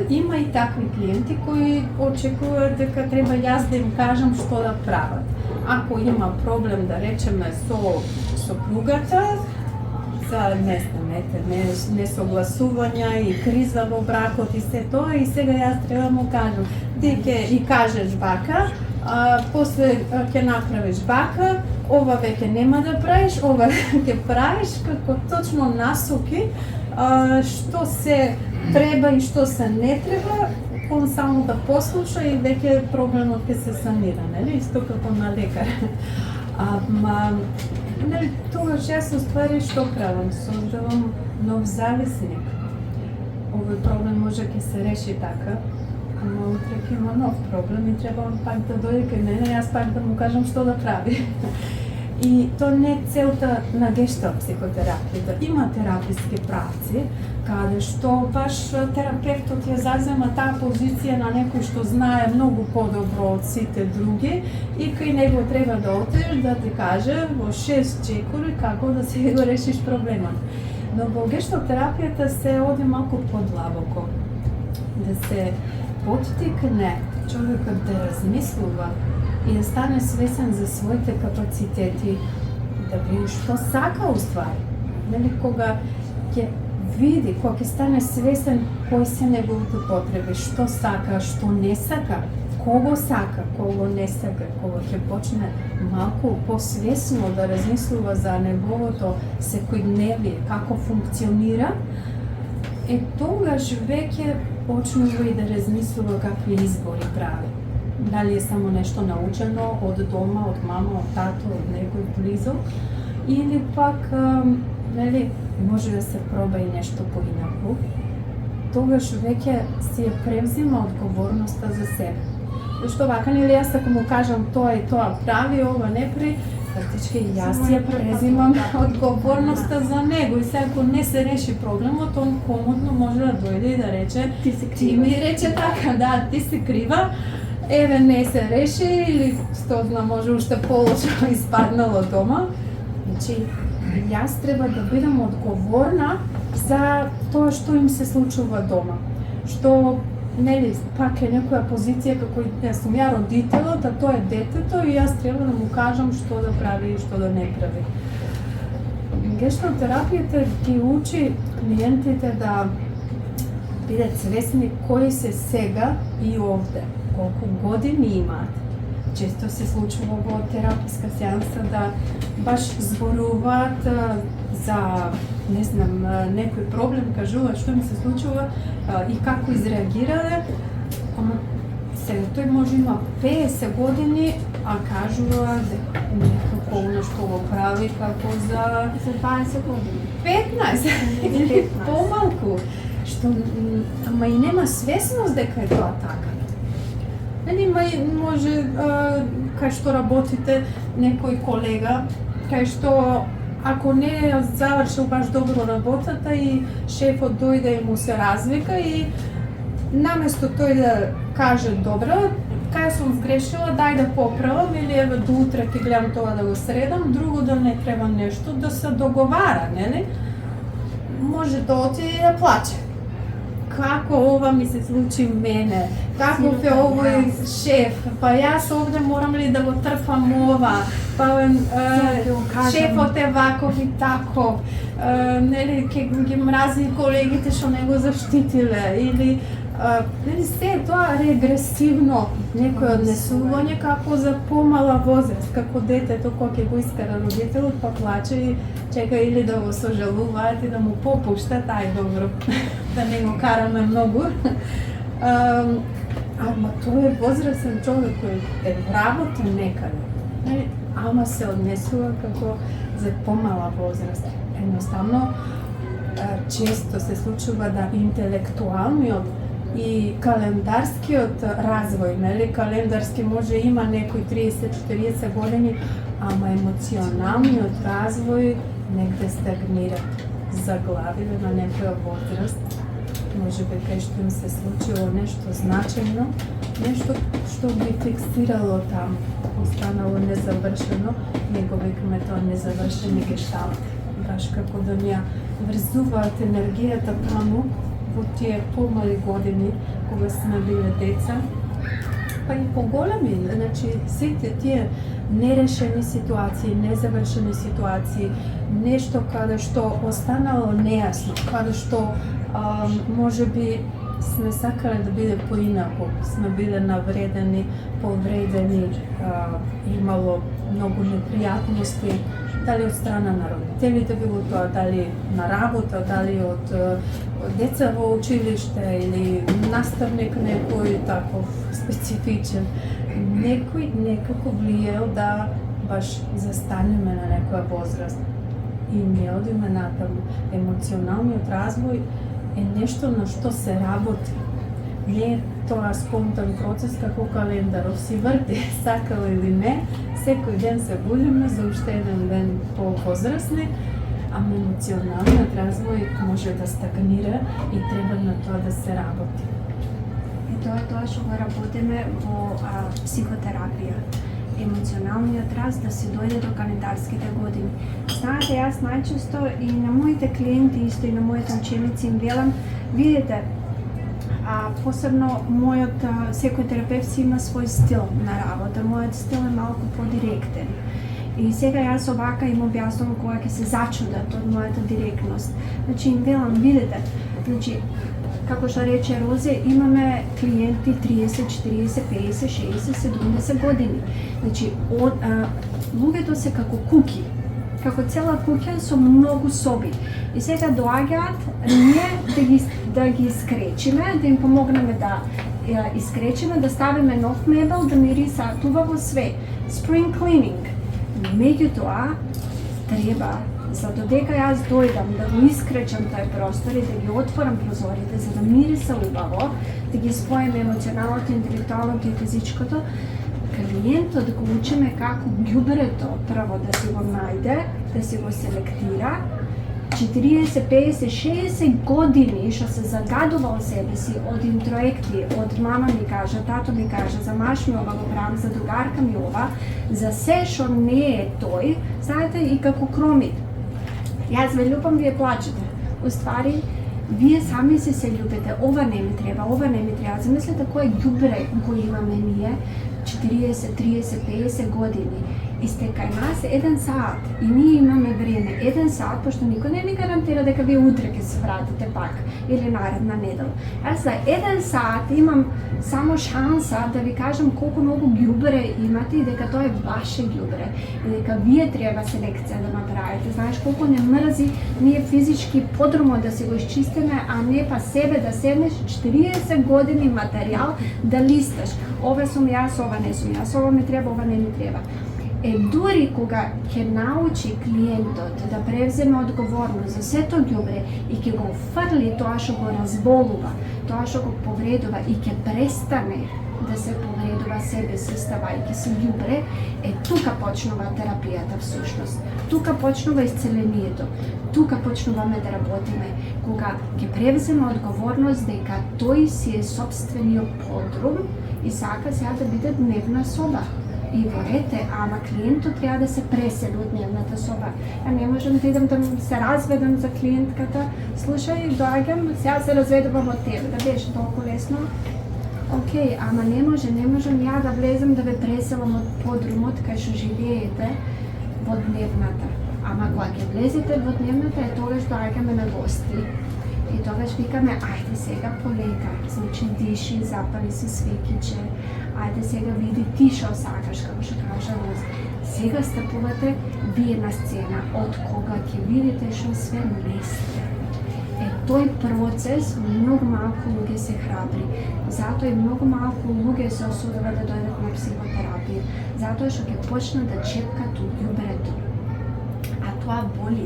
Има и такви клиенти кои очекуваат дека треба јас да им кажам што да прават. Ако има проблем, да речеме, со сопругата, за несогласувања и криза во бракот и се тоа, и сега јас треба да му кажам, ти ќе и кажеш вака, после ќе направиш вака, ова веќе нема да правиш, ова ќе правиш, како точно насоки, што се треба и што се не треба, он само да послуша и веќе проблемот ќе се санира, нели? Исто како на лекар. Нели, тогаш јас уствари што правам? Создавам нов зависник. Овој проблем може ќе се реши така, ама утре ќе има нов проблем и треба он пак да дојде кај мене, јас пак да му кажам што да прави. И тоа не е целта на гешталт психотерапијата. Има тераписки правци, каде што баш терапевтот ја зазема таа позиција на некој што знае многу подобро од сите други и кај него треба да отидеш да ти каже во 6 чекори како да си го решиш проблемот. Но во гешталт терапијата се оди малку подлабоко. Да се поттикне човекот да размислува и да стане свесен за своите капацитети, да види што сака уствари. Нели, кога ќе види, кога ќе стане свесен кои се неговите потреби, што сака, што не сака, кого сака, кого не сака, кога ќе почне малку посвесно да размислува за неговото секојдневие, како функционира, тогаш веќе почнува и да размислува какви избори прави. Дали е само нешто научено од дома, од мама, од тато, од некој близок, или пак, нели, може да се проба и нешто поинаку, тогаш веќе си ја превзима одговорноста за себе. Зашто вака, нели, јас ако му кажам тоа и тоа прави, ова не прави, фактички јас ја презимам одговорноста за него и сега ако не се реши проблемот, он комодно може да дојде и да рече ти ми рече така, да, ти си крива, еве не се реши или што знам, може уште полошо испаднало дома. Значи, јас треба да бидам одговорна за тоа што им се случува дома. Што, нели, пак е некоја позиција како јас сум ја родителот, а тоа е детето и јас треба да му кажам што да прави и што да не прави. Гешталт терапијата ги учи клиентите да бидат свесни кои се сега и овде, колку години имаат. Често се случува во тераписка сеанса да баш зборуваат за, не знам, некој проблем, кажуваат што ми се случува и како изреагирале, ама сега тој може има 50 години, а кажува некако оно што го прави како за 20 години. 15 или помалку, што ама и нема свесност дека е тоа така. Нели, може кај што работите некој колега, кај што ако не завршил баш добро работата и шефот дојде и му се развика и наместо тој да каже добро, кај сум сгрешила, дај да поправам или еве до утре ќе гледам тоа да го средам, друго да не треба нешто, да се договара, нели? Може да отиде и да плаче. Како ова ми се случи мене, каков е овој шеф, па јас овде морам ли да го трпам ова, па шефот е ваков и таков, нели, ќе ги мрази колегите што не го заштитиле, или нели, се тоа регресивно некој однесување како за помала возраст, како детето кога ќе го искара родителот, па плаче и чека или да го сожалуваат и да му попуштат, ај добро, да не го караме многу. Ама тој е возрастен човек кој е вработен некаде, ама се однесува како за помала возраст. Едноставно, често се случува да интелектуалниот и календарскиот развој, нели, календарски може има некој 30-40 години, ама емоционалниот развој негде стагнира, заглавиле на некоја возраст, може би кај што им се случило нешто значајно, нешто што ги фиксирало там, останало незавршено, него викаме тоа незавршени гешталт, баш како да ни ја врзуваат енергијата таму, во тие помали години кога сме биле деца, па и поголеми, значи сите тие нерешени ситуации, незавршени ситуации, нешто каде што останало нејасно, каде што може би сме сакале да биде поинаку, сме биле навредени, повредени, имало многу непријатности, дали од страна на родителите било тоа, дали на работа, дали од деца во училиште или наставник некој таков специфичен. Некој некако влијал да баш застанеме на некоја возраст и не одиме натаму. Емоционалниот развој е нешто на што се работи. Не е тоа спонтан процес како календаров си врти, сакало или не, секој ден се будиме за уште еден ден по-возрастни, ама емоционалниот развој може да стагнира и треба на тоа да се работи. И тоа е тоа што го работиме во психотерапија. Емоционалниот раст да се дојде до календарските години. Знаете, јас најчесто и на моите клиенти, исто и на моите ученици им велам, видите, посебно мојот секој терапевт си има свој стил на работа. Мојот стил е малку подиректен. И сега јас овака им објаснувам кога ќе се зачудат од мојата директност. Значи им велам, видите, значи како што рече Розе, имаме клиенти 30, 40, 50, 60, 70 години. Значи, луѓето се како куки, како цела куќа со многу соби. И сега доаѓаат ние да ги искречиме, да им помогнеме да искречиме, да ставиме нов мебел, да мирисаат убаво све. Spring cleaning. Меѓутоа, треба за додека јас дојдам да го искречам тој простор и да ги отворам прозорите за да мириса убаво, да ги споиме емоционалното, интелектуалното и физичкото, клиентот го учиме како ѓубрето прво да си го најде, да си го селектира, 40, 50, 60 години што се загадувал себе си од интроекти, од мама ми кажа, тато ми кажа, за маш ми ова го правам, за другарка ми ова, за се што не е тој, знаете, и како кромит. Јас ве љубам, вие плачете. Уствари, вие сами се љубите, ова не ми треба, ова не ми треба. Замислете кој ѓубре го имаме ние, 40, 30, 50 години. Истекај нас 1 сат и ние имаме време 1 сат, пошто никој не ни гарантира дека вие утре ќе се вратите пак или наредна недела. Јас за 1 сат имам само шанса да ви кажам колку многу ѓубре имате и дека тоа е ваше ѓубре и дека вие треба селекција да направите. Знаеш колку не мрзи ние физички подрумот да си го исчистиме, а не па себе да седнеш 40 години материјал да листаш. Ова сум јас, ова не сум јас, ова ми треба, ова не ми треба. Дури кога ќе научи клиентот да превземе одговорност за сето ѓубре и ќе го фрли тоа што го разболува, тоа што го повредува и ќе престане да се повредува себе си ставајќи се ѓубре, тука почнува терапијата всушност. Тука почнува исцелението. Тука почнуваме да работиме. Кога ќе превземе одговорност дека тој си е собствениот подрум и сака сега да биде дневна соба. И верете, ама клиентот треба да се пресели од дневната соба. А не можам да идам да се разведам за клиентката. Слушај, доаѓам, сега се разведувам од тебе, да беше толку лесно. Океј, ама не можам ја да влезам да ве преселам од подрумот кај што живеете во дневната. Ама кога ќе влезете во дневната, тогаш доаѓаме на гости. И тогаш викаме, ајде сега полека, значи диши, запали си свекиче, ајде сега види ти што сакаш, како што кажа Роз. Сега стапувате вие на сцена, од кога ќе видите што све не сте. Тој процес многу малку луѓе се храбри. Затоа и многу малку луѓе се осудува да дојдат на психотерапија. Затоа што ќе почнат да чепкат ѓубрето. А тоа боли.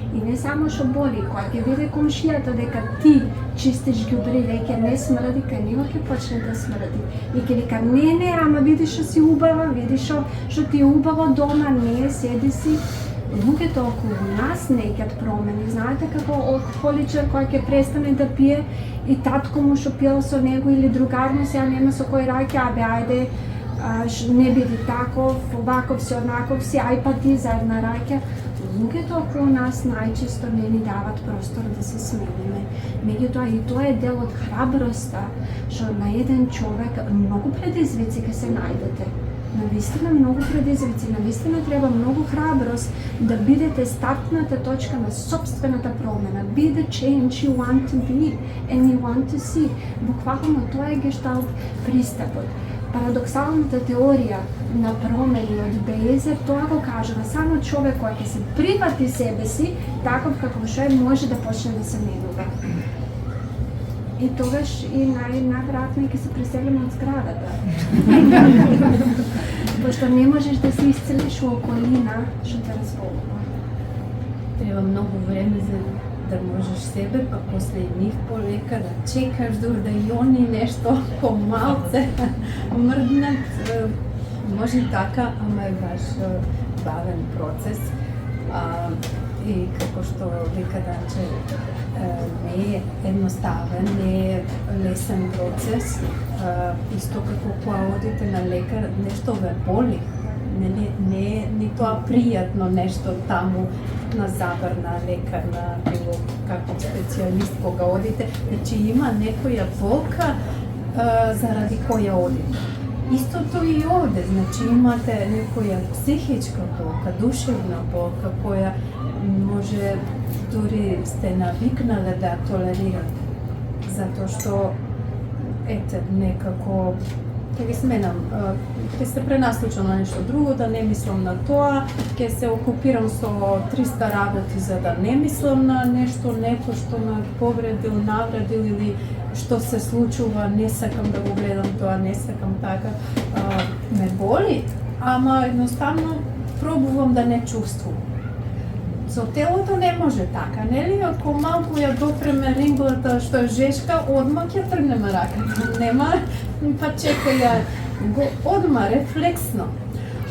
И не само што боли, кога ќе види комшијата дека ти чистиш ѓубри, веќе не смрди, кај него ќе почне да смрди. И ќе вика, не, ама види што си убава, види што ти е убаво дома, не, седи си. Луѓето околу нас неќат промени. Знаете како алкохоличар кој ќе престане да пие и татко му што пил со него или другар му сега нема со кој раѓа, ајде, не биди таков, оваков си, однаков си, ај па ти за една раќа. луѓето околу нас најчесто не ни дават простор да се смениме. Меѓутоа и тоа е дел од храброста, што на еден човек многу предизвици ќе се најдете. Навистина многу предизвици, навистина треба многу храброст да бидете стартната точка на сопствената промена. Be the change you want to be and you want to see. Буквално тоа е гешталт пристапот. Парадоксалната теорија на промени од Бејзе тоа го кажува, само човек кој ќе се прифати себе си, таков како што е, може да почне да се менува. И тогаш и најверојатно ќе се преселиме од зградата. Пошто не можеш да се исцелиш во околина што те разболува. Треба многу време за да можеш себе, па после и нив полека да чекаш да и они нешто помалце мрднат. Може така, ама е баш бавен процес. И како што вика Данче, не е едноставен, не е лесен процес. Исто како кога одите на лекар, нешто ве боли. Не е ни тоа пријатно нешто таму на забар, на лекар, на било како специјалист кога одите. Значи има некоја болка заради која одите. Истото и овде, значи имате некоја психичка болка, душевна болка која може дури сте навикнале да ја толерирате. Затоа што ете некако ќе ги сменам, ќе се пренаслучам на нешто друго, да не мислам на тоа, ќе се окупирам со 300 работи за да не мислам на нешто, некој што ме повредил, навредил или што се случува, не сакам да го гледам тоа, не сакам така, ме боли, ама едноставно пробувам да не чувствувам. Со телото не може така, нели? Ако малку ја допреме ринглата што е жешка, одма ќе тргнеме раката. Нема, па чекај ја го одма рефлексно.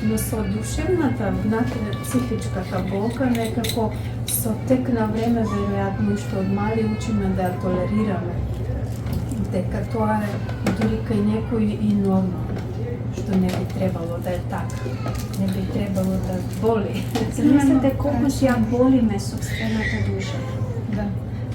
Но со душевната, внатре психичката болка, некако со тек на време, веројатно што од мали учиме да ја толерираме. Дека тоа е дури кај некој и нормално, што не би требало да е така. Не би требало да боли. Замислете колку си ја болиме собствената душа. Да.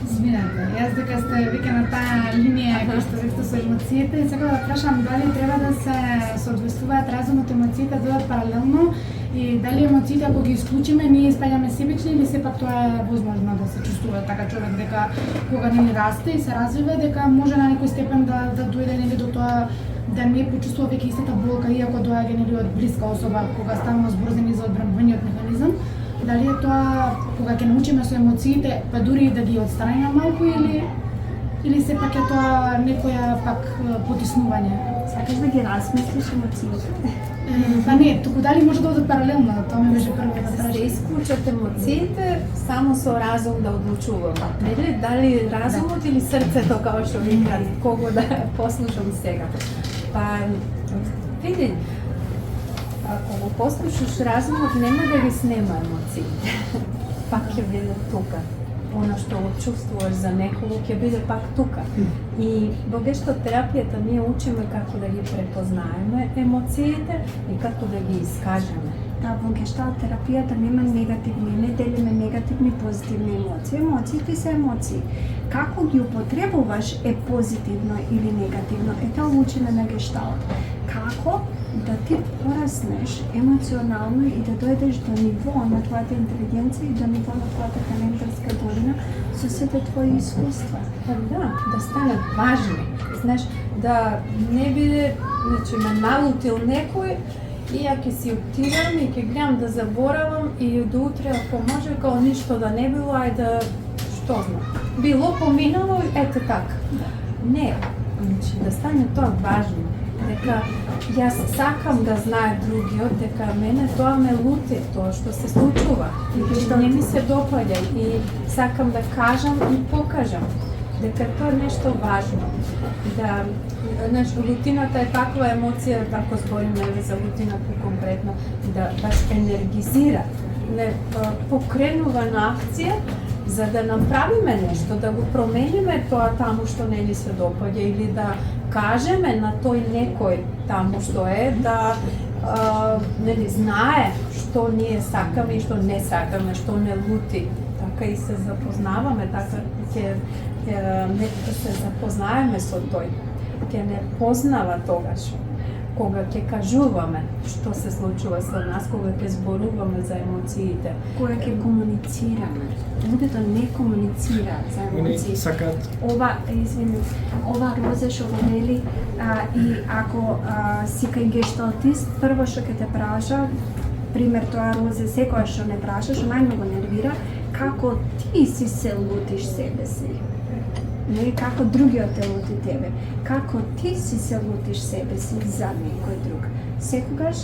Извинете, јас дека сте веќе на таа линија која што векте со емоциите, и сакам да прашам дали треба да се соодветствуваат разумот и емоциите да бидат паралелно и дали емоциите ако ги исклучиме ние испаѓаме себични или сепак тоа е возможно да се чувствува така човек дека кога не расте и се развива дека може на некој степен да дојде нели до тоа да не почувствува веќе истата болка иако доаѓа нели од блиска особа кога ставаме зборзени за одбрануваниот механизам. Дали е тоа кога ќе научиме со емоциите, па дури да ги отстраниме малку или сепак е тоа некоја пак потиснување? Сакаш да ги размислиш емоциите? Па не, туку дали може да оде паралелно, тоа ми беше прво да Се прашам. исклучат емоциите само со разум да одлучуваме. Нели дали разумот или срцето како што викаат, кого да послушам сега. Па види, ако го послушаш разумот, нема да ги снема емоциите. Пак ќе биде тука. Оно што го чувствуваш за некого ќе биде пак тука. И во гешталтерапијата ние учиме како да ги препознаеме емоциите и како да ги искажеме. Да, во гешталтерапијата нема негативни, не делиме негативни и позитивни емоции. Емоциите се емоции. Како ги употребуваш е позитивно или негативно, е тоа учиме на гешталт. Како да ти пораснеш емоционално и да дојдеш до ниво на твојата интелигенција и до ниво на твојата календарска година со сите твои искуства. Да станат важни. Знаеш, да не биде, значи ме налутил некој и ја ќе си отидам и ќе гледам да заборавам и до утре ако може као ништо да не било, ај да што знам. Било поминало, ете така. Не, значи да стане тоа важно. Дека јас сакам да знае другиот дека мене тоа ме лути, тоа што се случува и што не ми се допаѓа и сакам да кажам и покажам дека тоа е нешто важно. Да, знаеш, рутината е таква емоција, ако збориме за рутина конкретно, да баш енергизира, не покренува на акција за да направиме нешто, да го промениме тоа таму што не ни се допаѓа или да кажеме на тој некој таму што е, да нели знае што ние сакаме и што не сакаме, што не лути. Така и се запознаваме, така ќе се запознаеме со тој. Ќе не познава тогаш кога ќе кажуваме што се случува со нас, кога ќе зборуваме за емоциите. Кога ќе комуницираме. Луѓето не комуницираат за емоции. Сакаат. Ова Розе што го вели, и ако си кај гешталтист, прво што ќе те праша, пример тоа Розе, секоја што не праша, што најмногу нервира, како ти си се лутиш себе си. Не како другиот те лути тебе, како ти си се лутиш себе си за некој друг. Секогаш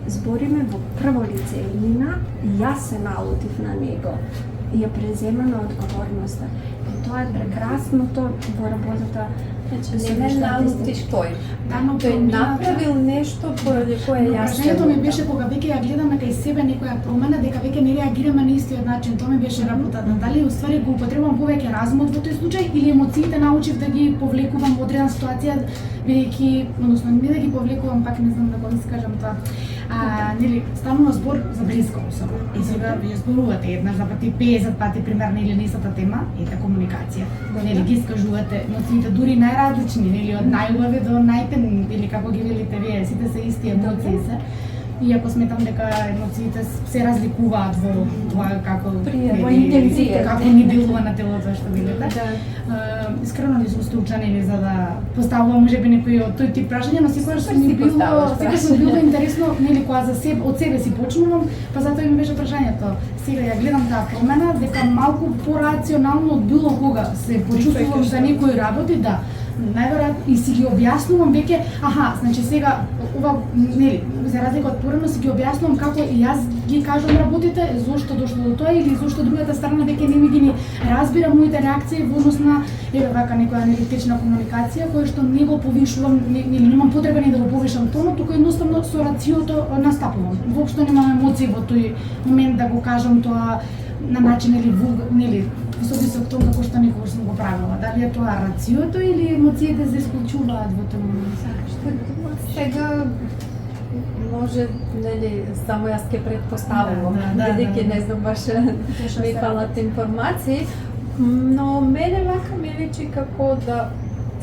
збориме во прво лице, Нина, јас се налутив на него и ја преземаме одговорноста. И тоа е прекрасното во работата. Не ме налутиш тој. но Тој направил нешто поради кое јас се Прашањето ми лутам. беше кога веќе ја гледаме кај себе некоја промена, дека веќе не реагираме на истиот начин. Тоа ми беше работата. Дали уствари го употребувам повеќе разумот во тој случај или емоциите научив да ги повлекувам во одредена ситуација, бидејќи, односно не да ги повлекувам, пак не знам да го искажам тоа. Нели, станува збор за блиска особа. И сега вие зборувате еднаш за пати 50 пати примерно или на истата тема, ета комуникација. Нели ги искажувате емоциите дури најразлични, нели од најубави до најтемни, или како ги велите вие, сите се исти емоции се. Иако сметам дека емоциите се разликуваат во тоа како Во интензија. како ни делува на телото што велите. Искрено ли сум стручана или за да поставувам можеби некои од тој тип прашања, но секогаш ми било интересно, нели кога за себе од себе си почнувам, па затоа ми беше прашањето. Сега ја гледам таа промена дека малку порационално од било кога се почувствувам за некои работи, да. Најверојатно и си ги објаснувам веќе, значи сега ова нели за разлика од порано си ги објаснувам како и јас ги кажувам работите, зошто дошло до тоа или зошто другата страна веќе не ми ги разбира моите реакции во однос на вака некоја аналитична комуникација која што не го повишувам, нели немам потреба ни да го повишам тонот, туку едноставно со рациото настапувам. Воопшто немам емоции во тој момент да го кажам тоа на начин или нели со висок тон како што никогаш сум го правила. Дали е тоа рациото или емоциите се исклучуваат во тој момент? Сега може, нели, само јас ќе предпоставувам, бидејќи не знам баш ми фалат информации, но мене вака ми личи како да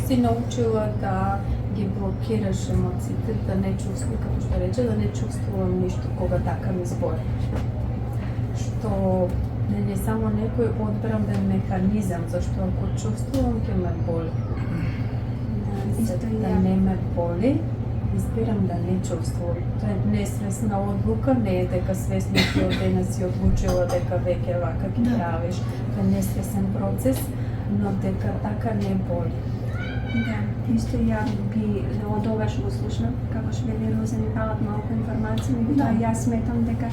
си научила да ги блокираш емоциите, да не чувствувам, како што рече, да не чувствувам ништо кога така ми збори. Што нели само некој одбран механизам, зашто ако чувствувам ќе ме боли. Да не ме боли, избирам да не чувствувам. Тоа е несвесна одлука, не е дека свесно ти од денес си одлучила дека веќе вака ќе правиш. Тоа е несвесен процес, но дека така не боли. Да, исто ја би од ова што го слушнав, како што вели Розе, ми фалат малку информации, меѓутоа јас сметам дека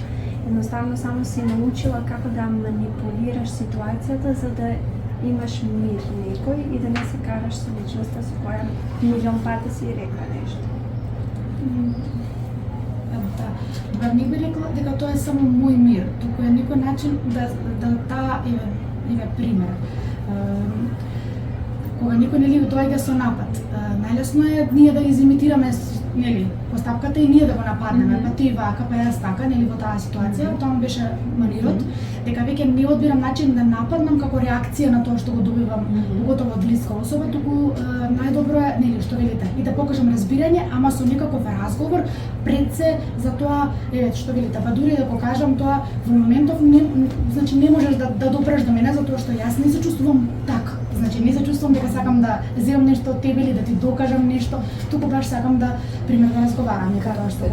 едноставно само си научила како да манипулираш ситуацијата за да имаш мир некој и да не се караш со личноста со која милион пати си рекла нешто. Да, не би рекла дека тоа е само мој мир, туку е некој начин да таа еве пример. Кога некој нели доаѓа со напад, најлесно е ние да изимитираме нели постапката и ние да го нападнеме, па ти вака, па јас така, нели во таа ситуација, тоа ми беше манирот, дека веќе не одбирам начин да нападнам како реакција на тоа што го добивам, поготово од блиска особа, туку најдобро е, нели што велите, и да покажам разбирање, ама со некаков разговор пред се за тоа, што велите, па дури да го кажам тоа во моментов значи не можеш да допреш до мене затоа што јас не се чувствувам така. Значи не се чувствувам дека сакам да земам нешто од тебе или да ти докажам нешто, туку баш сакам да примерно разговараме како што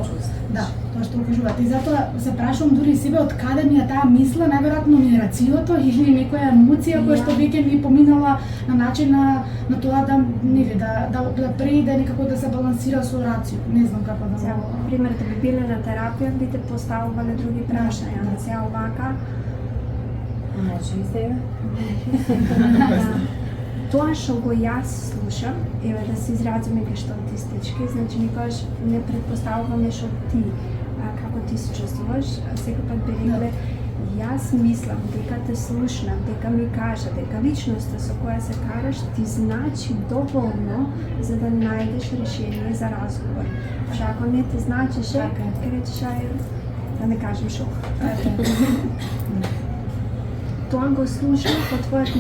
да, тоа што го кажувате. И затоа се прашувам дури себе од каде ми е таа мисла, најверојатно ми е рациото или некоја емоција која што веќе ми поминала на начин на тоа да нели да преиде некако да се балансира со рацио. Не знам како да го. Пример да би биле на терапија, би те поставувале други прашања, да се овака. Може и сега. Тоа што го јас слушам, еве да се изразиме гешталтистички, значи никогаш не предпоставуваме што ти, како ти се чувствуваш, секој пат би рекле, Јас мислам дека те слушнам, дека ми кажа, дека личноста со која се караш ти значи доволно за да најдеш решение за разговор. Што ако не ти значеше, ќе речеш да не кажем шо. Тоа го слушнав од твојот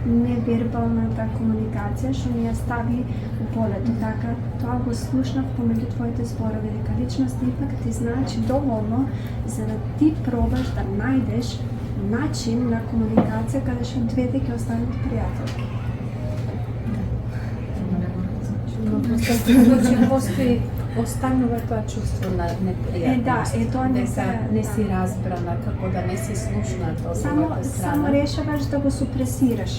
невербалната комуникација што ми ја стави у полето, така тоа го слушнав помеѓу твоите зборови, дека личноста ипак ти значи доволно за да ти пробаш да најдеш начин на комуникација каде што двете ќе останат пријателки. Значи, постои останува тоа чувство на непријатност. тоа не се не си разбрана, како да не си слушната од другата страна. Само решаваш да го супресираш.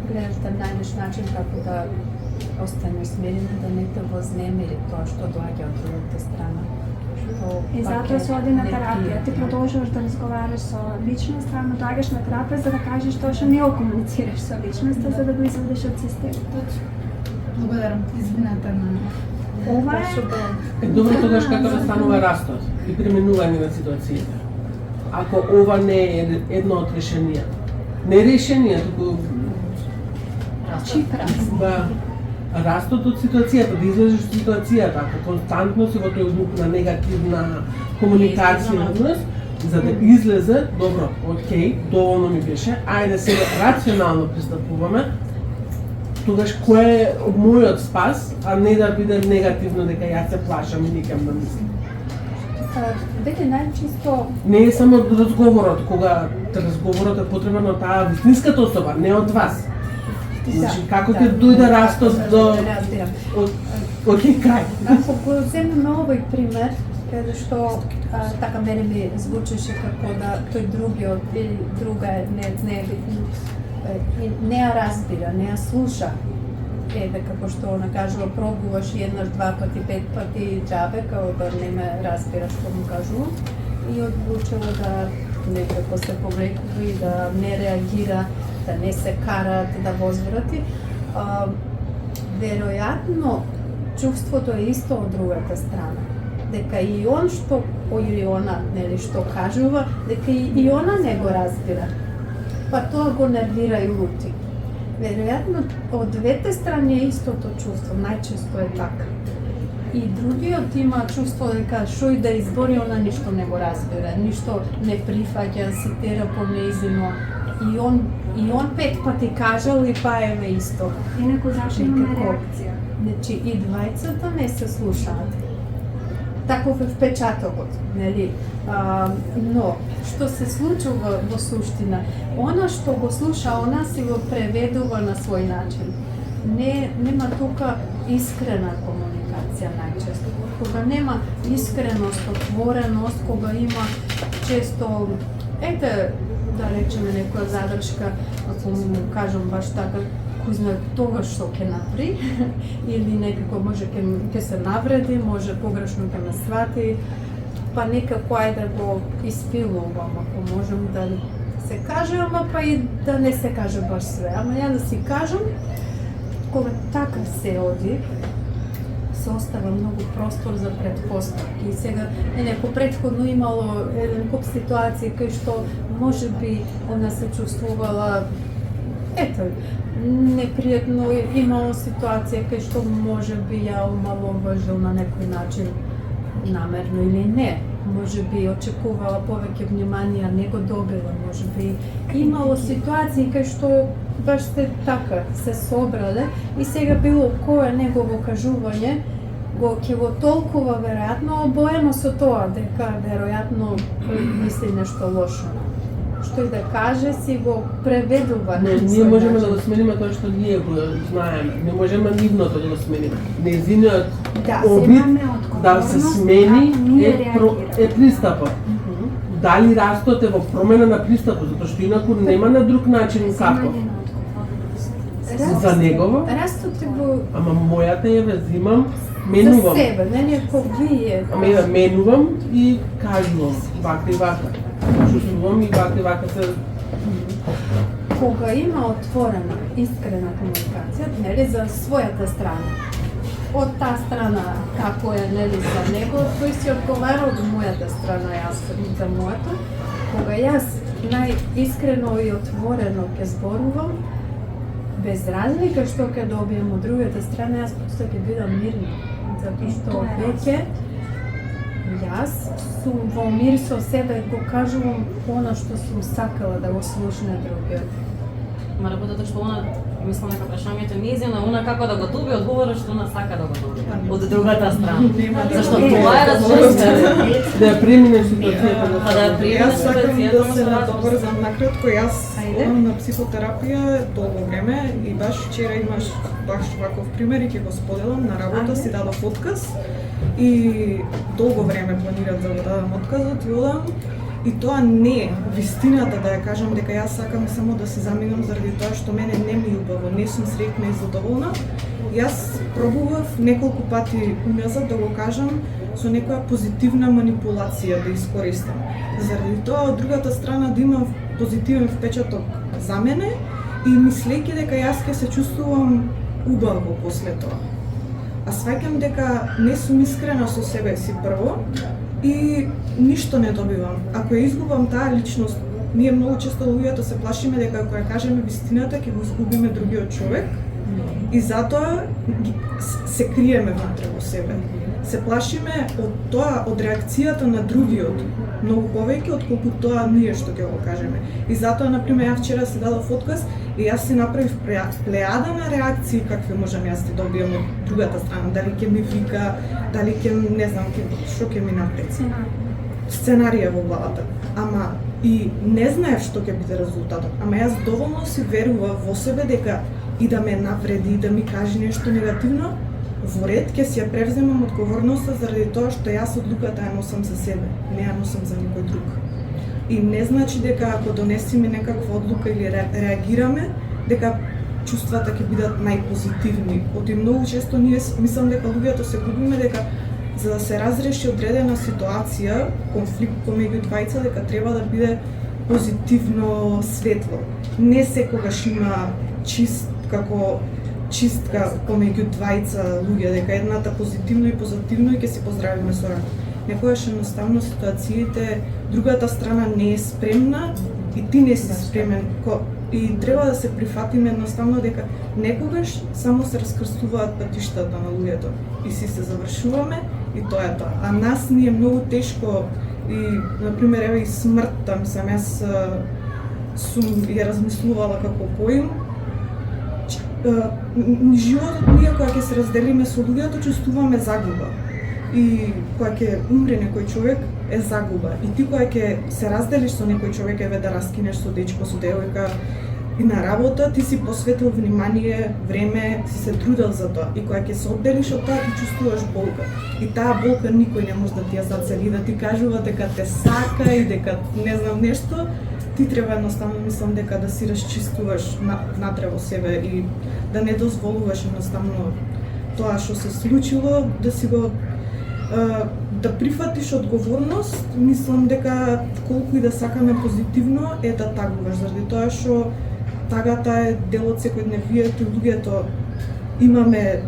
Гледаш да најдеш начин како да останеш смирена, да не те вознемири тоа што доаѓа од другата страна. И затоа се оди на терапија. Ти продолжуваш да разговараш со личноста, ама доаѓаш на терапија за да кажеш тоа што не го комуницираш со личноста, за да го извадиш од системот. Благодарам. Извинете на... Ова Е добро тогаш како да станува растот и пременување на ситуацијата. Ако ова не е едно од решенија. Не решенија, туку чифра. Растот од ситуацијата, да излезеш од ситуацијата, ако константно си во тој луп на негативна комуникација однос, за да излезе, добро, окей, доволно ми беше, ајде сега рационално пристапуваме, тогаш кој е мојот спас, а не да биде негативно дека јас се плашам и никам да мислам. Веќе најчисто Не е само разговорот, кога разговорот е потребен од таа вистинската особа, не од вас. Значи, како ќе дојде растот до... Разбирам. Океј, крај. Ако го земеме овој пример, каде што така мене ми звучеше како да тој другиот или друга не е битно, не ја разбира, не ја слуша. Еве како што она кажува, пробуваш еднаш, два пати, пет пати џабе, као да не ме разбира што му кажувам и одлучила да некако се повлекува и да не реагира, да не се карат, да возврати. Веројатно чувството е исто од другата страна. Дека и он што или она, нели, што кажува, дека и она не го разбира. Па тоа го нервира и лути. Веројатно од двете страни е истото чувство, најчесто е така. И другиот има чувство дека што и да избори, она ништо не го разбира, ништо не прифаќа, се тера по нејзино. И он пет пати кажал и па еве исто. Инаку зашто имаме Некако. реакција? Значи и двајцата не се слушаат. Таков е впечатокот, нели? Но што се случува во суштина, она што го слуша, она си го преведува на свој начин. Нема тука искрена комуникација најчесто. Кога нема искреност, отвореност, кога има често, да речеме некоја задршка, ако му кажам баш така, кој знае тогаш што ќе направи, или некако може ќе се навреди, може погрешно ќе ме свати, па некако ајде го испилувам, ако можам да се каже, ама па и да не се каже баш све. Ама ја да си кажам, кога така се оди, се остава многу простор за претпоставки. И сега, по претходно имало еден куп ситуации кај што може би она се чувствувала непријатно, имало ситуација кај што може би ја омаловажил на некој начин, намерно или не. Може би очекувала повеќе внимание, не го добила, може би имало ситуации кај што баш се така се собрале и сега било кое негово кажување ќе го толкува веројатно обоено со тоа дека веројатно мисли нешто лошо. Што и да каже, си го преведува. Ние можеме да го смениме тоа што ние го знаеме. Не можеме нивното да го смениме. Незиниот обид да се смени е пристапот. Дали растот е во промена на пристапот, затоа што инаку нема на друг начин како. За негово? Растот е во... Ама мојата е взимам, менувам. За себе, не како вие. Ама ја менувам и кажувам вака и вака. Чувствувам и вака се... Кога има отворена, искрена комуникација, нели, за својата страна, од таа страна како е нели за него, тој си одговара од мојата страна, јас за моето. Кога јас најискрено и отворено ќе зборувам, без разлика што ќе добием од другата страна, јас просто ќе бидам мирна. Затоа што веќе јас сум во мир со себе, го кажувам она што сум сакала да го слушне другиот. Ма работата што она, мислам дека прашањето не е на она како да го доби, одговора што она сака да го доби од другата страна. Зашто тоа е различно. Да ја преминеш ситуацијата. Па да ја преминеш Јас сакам ситуацијата, да се надобрзам накратко. Јас Ајде. одам на психотерапија долго време и баш вчера имаш баш ваков пример и ќе го споделам. На работа си дадов отказ и долго време планирав да го дадам отказот и одам. И тоа не е вистината да ја кажам дека јас сакам само да се заминам заради тоа што мене не ми е убаво, не сум среќна и задоволна. Јас пробував неколку пати уназад да го кажам со некоја позитивна манипулација да искористам. Заради тоа од другата страна да имам позитивен впечаток за мене и мислејќи дека јас ќе се чувствувам убаво после тоа. А сваќам дека не сум искрена со себе си прво и ништо не добивам. Ако ја изгубам таа личност, ние многу често луѓето се плашиме дека ако ја кажеме вистината ќе го изгубиме другиот човек и затоа се криеме внатре во себе. Се плашиме од тоа, од реакцијата на другиот, многу повеќе отколку тоа ние што ќе го кажеме. И затоа, например, ја вчера си дадов отказ и јас си направив плејада на реакции какви можам јас да добиам од другата страна. Дали ќе ми вика, дали ќе, не знам, што ќе ми направи. Сценарија во главата. Ама и не знаев што ќе биде резултатот. Ама јас доволно си верував во себе дека и да ме навреди, и да ми каже нешто негативно, во ред ќе си ја превземам одговорноста заради тоа што јас одлуката ја носам за себе, не ја носам за никој друг. И не значи дека ако донесеме некаква одлука или реагираме, дека чувствата ќе бидат најпозитивни. Оти многу често ние мислам дека луѓето се губиме дека за да се разреши одредена ситуација, конфликт помеѓу двајца, дека треба да биде позитивно светло. Не секогаш има чистка помеѓу двајца луѓе, дека едната позитивно и позитивно и ќе се поздравиме со рака. Некогаш едноставно ситуациите, другата страна не е спремна и ти не си спремен. И треба да се прифатиме едноставно дека некогаш само се раскрстуваат патиштата на луѓето и си се завршуваме и тоа е тоа. А нас ни е многу тешко и, например, еве и смртта, мислам, јас сум ја размислувала како поим. Животот ние кога ќе се разделиме со луѓето чувствуваме загуба. И кога ќе умре некој човек е загуба. И ти кога ќе се разделиш со некој човек, еве да раскинеш со дечко, со девојка и на работа, ти си посветил внимание, време, си се трудел за тоа. И кога ќе се одделиш од тоа, ти чувствуваш болка. И таа болка никој не може да ти ја зацели, да ти кажува дека те сака и дека не знам нешто. Ти треба едноставно, мислам, дека да си расчистуваш внатре во себе и да не дозволуваш едноставно тоа што се случило, да си го да прифатиш одговорност. Мислам дека колку и да сакаме позитивно е да тагуваш, заради тоа што тагата е дел од секојдневието и луѓето имаме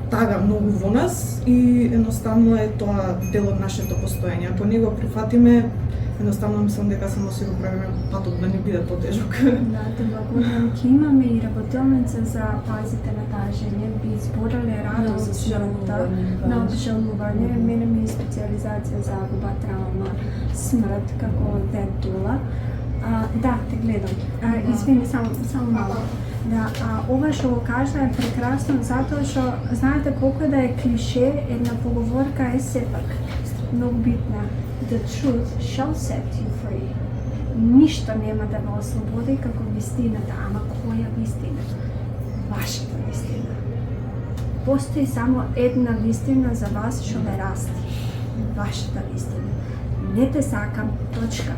тага многу во нас и едноставно е тоа дел од нашето постоење. Ако не го прифатиме, едноставно мислам дека само си го правиме патот да не биде потежок. Да, те благодарам. Ќе имаме и работилница за пазите на таа жена, би зборале радо за смртта, на обжалување. Мене ми е специализација за загуба, травма, смрт како дентула. Да, те гледам. Извини, само мало. Да, ова што го кажа е прекрасно затоа што знаете колку да е клише, една поговорка е сепак многу битна. The truth shall set you free. Ништо нема да ве ослободи како вистината, ама која вистина? Вашата вистина. Постои само една вистина за вас што ве расти. Вашата вистина. Не те сакам, точка.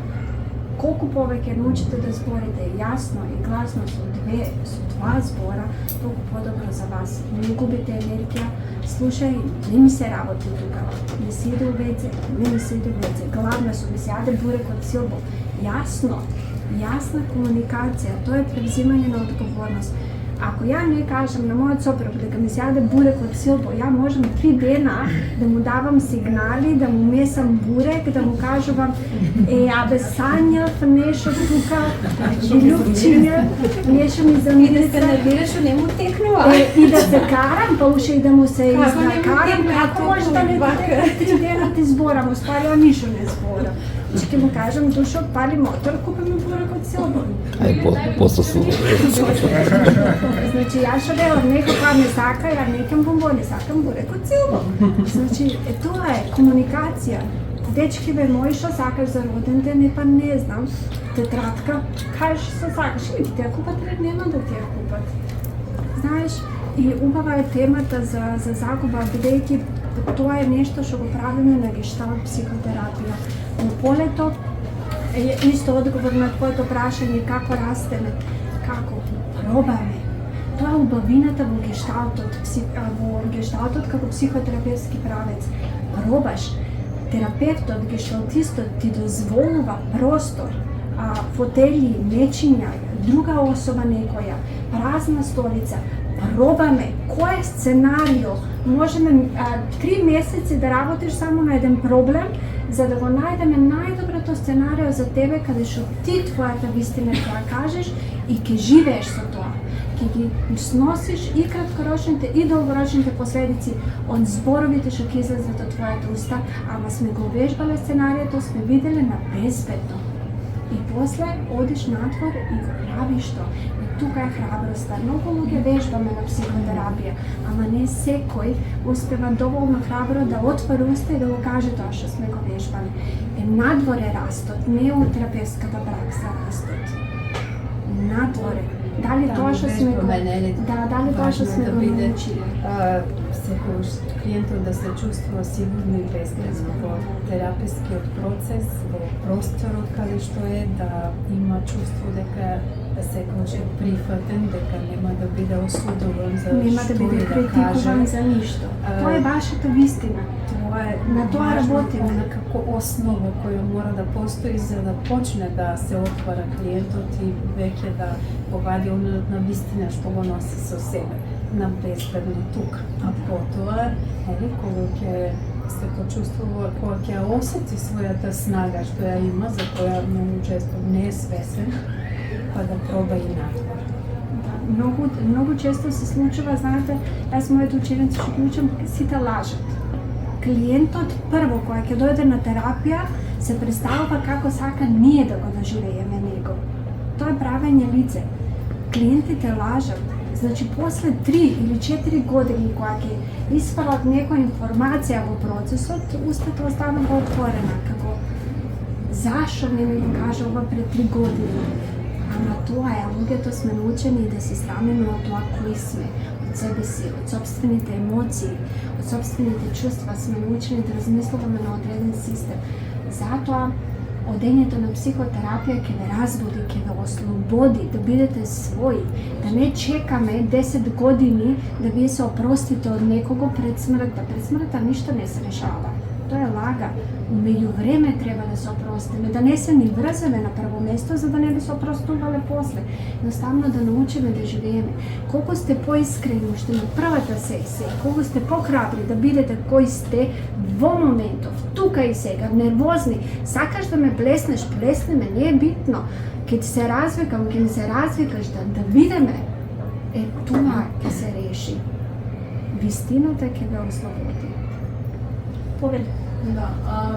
Колку повеќе научите да зборите јасно и гласно со два збора, толку подобро за вас. Не губите енергија. Слушај, не ми се работи тука. Не си иде у веце, не ми се иде у веце. Гладна сум, ми се јаде бурек од силбо. Јасно, јасна комуникација, тоа е превзимање на одговорност. Ако ја не кажам на мојот сопруг дека ми се јаде бурек од силбо, ја можам 3 дена да му давам сигнали, да му месам бурек, да му кажувам абе сањав нешто тука, љубчиња, нешто ми замириса. Не бираш, не му текнува. И да се карам, па уште и да му се изкарам, како може да не текне 3 дена ти зборам, оствари ја ништо не зборам. Ќе му кажам, Душо, пали мотор, купи ми бурек од силбо. После се. Значи, јас што делам, некој ме сака, ја не кем бомбони, сакам бурек од силбо. Значи, тоа е комуникација. Дечки бе мои, што сакаш за роден ден, па не знам, тетрадка, кажеш што сакаш, или ти ја купат, или нема да ти ја купат. Знаеш, и убава е темата за загуба, бидејќи тоа е нешто што го правиме на гешталт психотерапија. Во полето е исто одговор на твоето прашање како растеме, како пробаме. Тоа е убавината во гешталтот како психотерапевски правец. Пробаш. Терапевтот, гешталтистот ти дозволува простор, фотели, мечиња, друга особа некоја, празна столица. Пробаме кој е сценарио. Можеме 3 месеци да работиш само на еден проблем, за да го најдеме најдоброто сценарио за тебе, каде што ти твојата вистина ќе ја кажеш и ќе живееш со тоа. Ќе ги сносиш и краткорочните и долгорочните последици од зборовите што ќе излезат од твојата уста, ама сме го вежбале сценариото, сме виделе на безбедно. И после одиш надвор и го правиш тоа. И тука е храброста. Многу луѓе вежбаме на психотерапија, ама не секој успева доволно храбро да отвори уста и да го каже тоа што сме го вежбали. Надвор е растот, не у терапевската пракса растот. Надвор е. Дали тоа што сме го дали тоа што сме го научили. Секојаш клиентот да се чувствува сигурно и безбедно во терапевскиот процес, во просторот каде што е, да има чувство дека секојаш е прифатен, дека нема да биде осудуван за нема да биде критикуван за ништо. Тоа е вашата вистина. Тоа е на тоа работиме. Како основа која мора да постои за да почне да се отвара клиентот и веќе да повади оној на вистина што го носи со себе, на безбедно тука. А потоа, кога ќе се почувствува, кога ќе осети својата снага што ја има, за која многу често не е свесен, па да проба и надвор. Многу често се случува, знаете, јас моите ученици што ги учам, сите лажат. Клиентот прво кој ќе дојде на терапија се представува како сака ние да го доживееме него. Тоа е правење лице. Клиентите лажат. Значи, после 3 или 4 години кога ќе испалат некоја информација во процесот, устата останува отворена, како зашо не ми го кажа ова пред 3 години? Ама тоа е, луѓето сме научени да се срамиме од тоа кои сме, од себе си, од собствените емоции, од собствените чувства, сме научени да размислуваме на одреден систем. Затоа, одењето на психотерапија ќе ве разбуди, ќе ве ослободи, да бидете своји, да не чекаме 10 години да вие се опростите од некого пред смртта. Пред смртта ништо не се решава. Тоа е лага. Меѓу време треба да се опростиме, да не се ни врземе на прво место, за да не би се опростувале после. Едноставно да научиме да живееме. Колку сте поискрени уште на првата сесија, колку сте похрабри да бидете кои сте во моментов, тука и сега, нервозни, сакаш да ме плеснеш, плесни ме, не е битно. Ке ти се развикам, ке ми се развикаш, да видиме. Тоа ќе се реши. Вистината ќе ве ослободи. Повели. Да,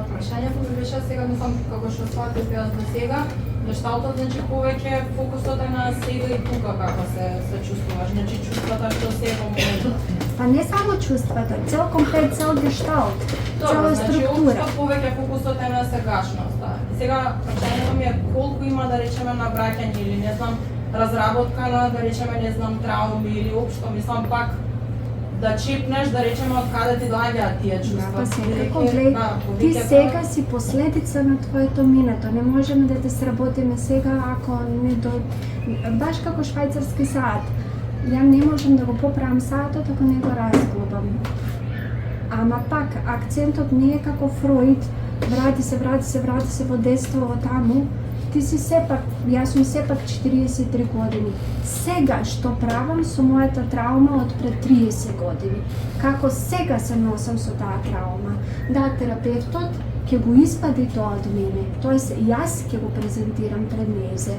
прашањето ми беше сега, мислам, како што сватив јас до сега, гешталтот, значи, повеќе фокусот е на сега и тука како се чувствуваш, значи, чувствата што се во моментот. Па не само чувствата, цел комплет, цел гешталт, цела значи, структура. општо повеќе фокусот е на сегашноста. Сега, прашањето ми е колку има, да речеме, на браќање или, не знам, разработка на, да речеме, не знам, трауми или општо, мислам, пак, да чипнеш, да речеме, од каде ти доаѓаат тие чувства. Па секако, глеј, ти сега си последица на твоето минато. Не можеме да те сработиме сега ако не до... Баш како швајцарски саат. Ја не можам да го поправам саатот ако не го разглобам. Ама пак, акцентот не е како Фроид, врати се во детство, во таму, ти си сепак, јас сум сепак 43 години. Сега што правам со мојата траума од пред 30 години? Како сега се носам со таа траума? Да, терапевтот ќе го испади тоа од мене, тоест јас ќе го презентирам пред незе.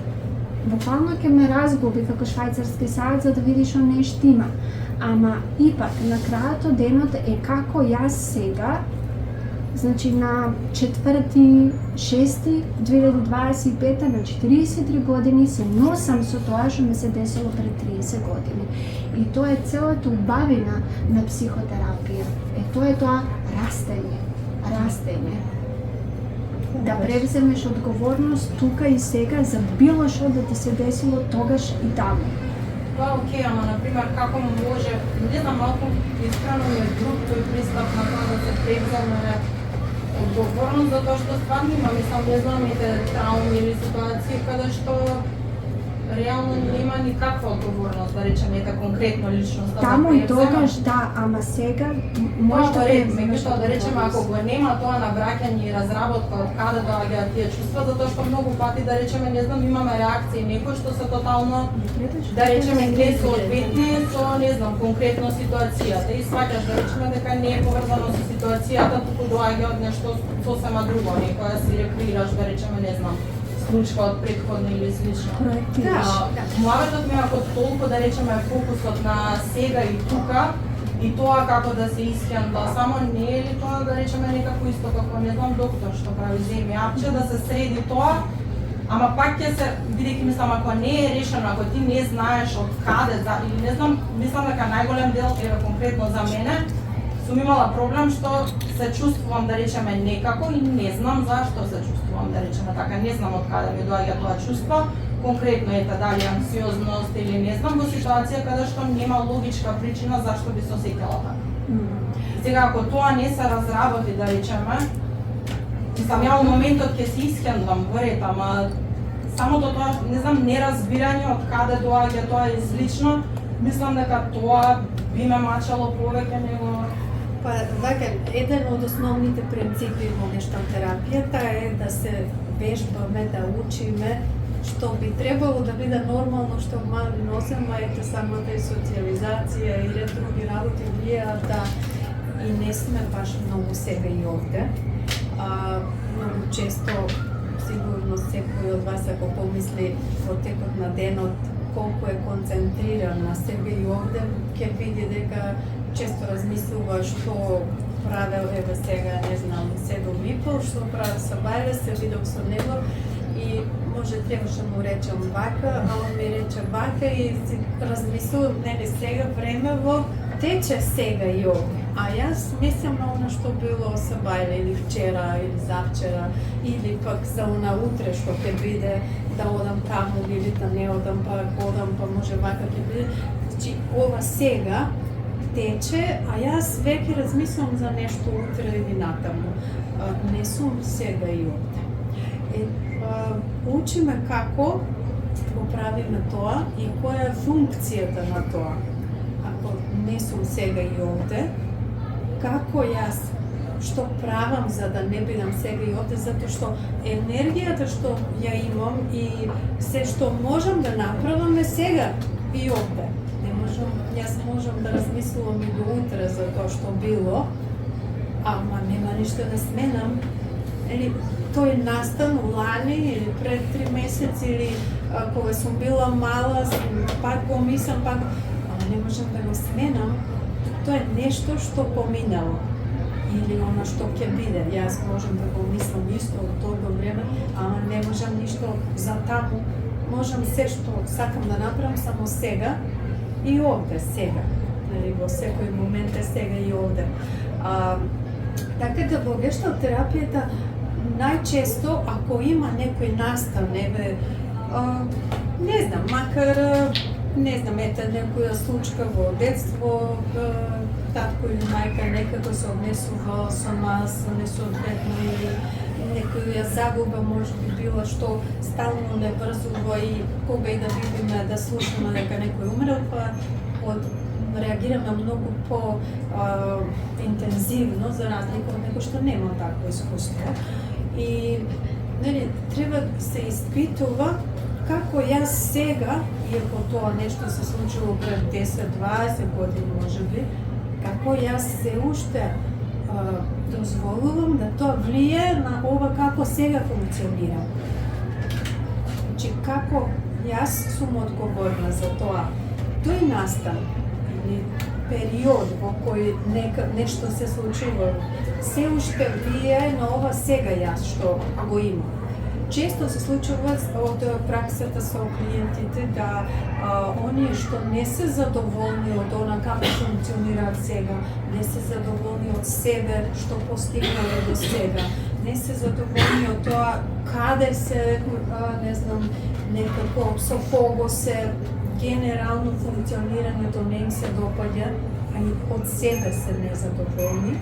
Буквално ќе ме разгуби како швајцарски саат за да види што не штима. Ама ипак на крајот од денот е како јас сега, значи на 4.6.2025 на 43 години се носам со тоа што ми се десило пред 30 години. И тоа е целата убавина на психотерапија. Тоа е тоа растење. Да превземеш одговорност тука и сега за било што да ти се десило тогаш и таму. Тоа е окей, ама например како може, не знам, малку искрено ми е друг тој пристап на тоа да се превземе одговорност за тоа што стварно има, мислам, не знам, трауми или ситуации каде што реално нема никаква одговорност, да речеме, конкретно личност. Таму и тогаш да, ама сега може да меѓутоа да речеме ако го нема тоа набраќање и разработка од каде доаѓаат тие чувства, затоа што многу пати да речеме, не знам, имаме реакции некои што се тотално да речеме не соодветни со, не знам, конкретно ситуацијата и сваќаш да речеме дека не е поврзано со ситуацијата, туку доаѓа од нешто сосема друго, некоја си рекреираш да речеме, не знам, случка од претходно или слично. Муаветот ми ако толку да речеме фокусот на сега и тука и тоа како да се исхендла, само не е ли тоа да речеме некако исто како не знам доктор што прави земи апче да се среди тоа, ама пак ќе се бидејќи мислам ако не е решено, ако ти не знаеш од каде или не знам, мислам дека најголем дел е конкретно за мене сум имала проблем што се чувствувам да речеме некако и не знам зашто се чувствувам да речеме така, не знам од каде ми доаѓа тоа чувство, конкретно ета дали анксиозност или не знам во ситуација каде што нема логичка причина зашто би се осеќала така. Сега ако тоа не се разработи да речеме, мислам ја во моментот ќе се исхендлам во ред, ама самото тоа, не знам, неразбирање од каде доаѓа тоа излично, мислам дека тоа би ме мачало повеќе него. Па, вака, еден од основните принципи во гешталт терапијата е да се вежбаме, да учиме што би требало да биде нормално, што мали носиме, ете самата и социализација и ред други работи влијаат да и не сме баш многу себе и овде. Многу често, сигурно секој од вас ако помисли во текот на денот колку е концентриран на себе и овде, ќе види дека често размислува што правел еве сега, не знам, 7:30, што правил со бајле, се видов со него и може требаше му речем вака, а он ми рече вака и си размислувам, нели сега времево тече сега и овде. А јас мислам на она што било со бајле или вчера или завчера или пак за она утре што ќе биде да одам таму или да не одам, па одам, па може вака ќе биде. Значи ова сега тече, а јас веќе размислам за нешто утре или натаму. Не сум сега и овде. Учиме како го правиме тоа и која е функцијата на тоа. Ако не сум сега и овде, како јас што правам за да не бидам сега и овде, затоа што енергијата што ја имам и се што можам да направам е сега и овде. Јас можам да размислувам и до утре за тоа што било, ама нема ништо да сменам. Или тој настан лани или пред 3 месеци или кога сум била мала, пак го мислам, пак, ама не можам да го сменам. Тоа е нешто што поминало. Или она што ќе биде. Јас можам да го мислам исто од долго време, ама не можам ништо за таму. Можам се што сакам да направам само сега и овде сега. Нали, во секој момент е сега и овде. Така да во гешталт терапијата најчесто ако има некој настан, еве не знам, макар не знам, ете некоја случка во детство, татко или мајка некако се однесува со нас несоодветно или некоја загуба може би била што стално не врзува и кога и да видиме да слушаме дека некој умрел, па реагираме многу по интензивно за разлика од некој што нема такво искуство. И нели, треба да се испитува како јас сега, иако тоа нешто се случило пред 10-20 години можеби, како јас се уште дозволувам да тоа влие на ова како сега функционира. Значи, како јас сум одговорна за тоа, тој настан или период во кој нешто се случува, се уште влие на ова сега јас што го имам. Често се случува од праксата со клиентите да оние што не се задоволни од она како функционираат сега, не се задоволни од себе што постигнале до сега, не се задоволни од тоа каде се, не знам, некако со кого се, генерално функционирањето не им се допаѓа, а и од себе се незадоволни.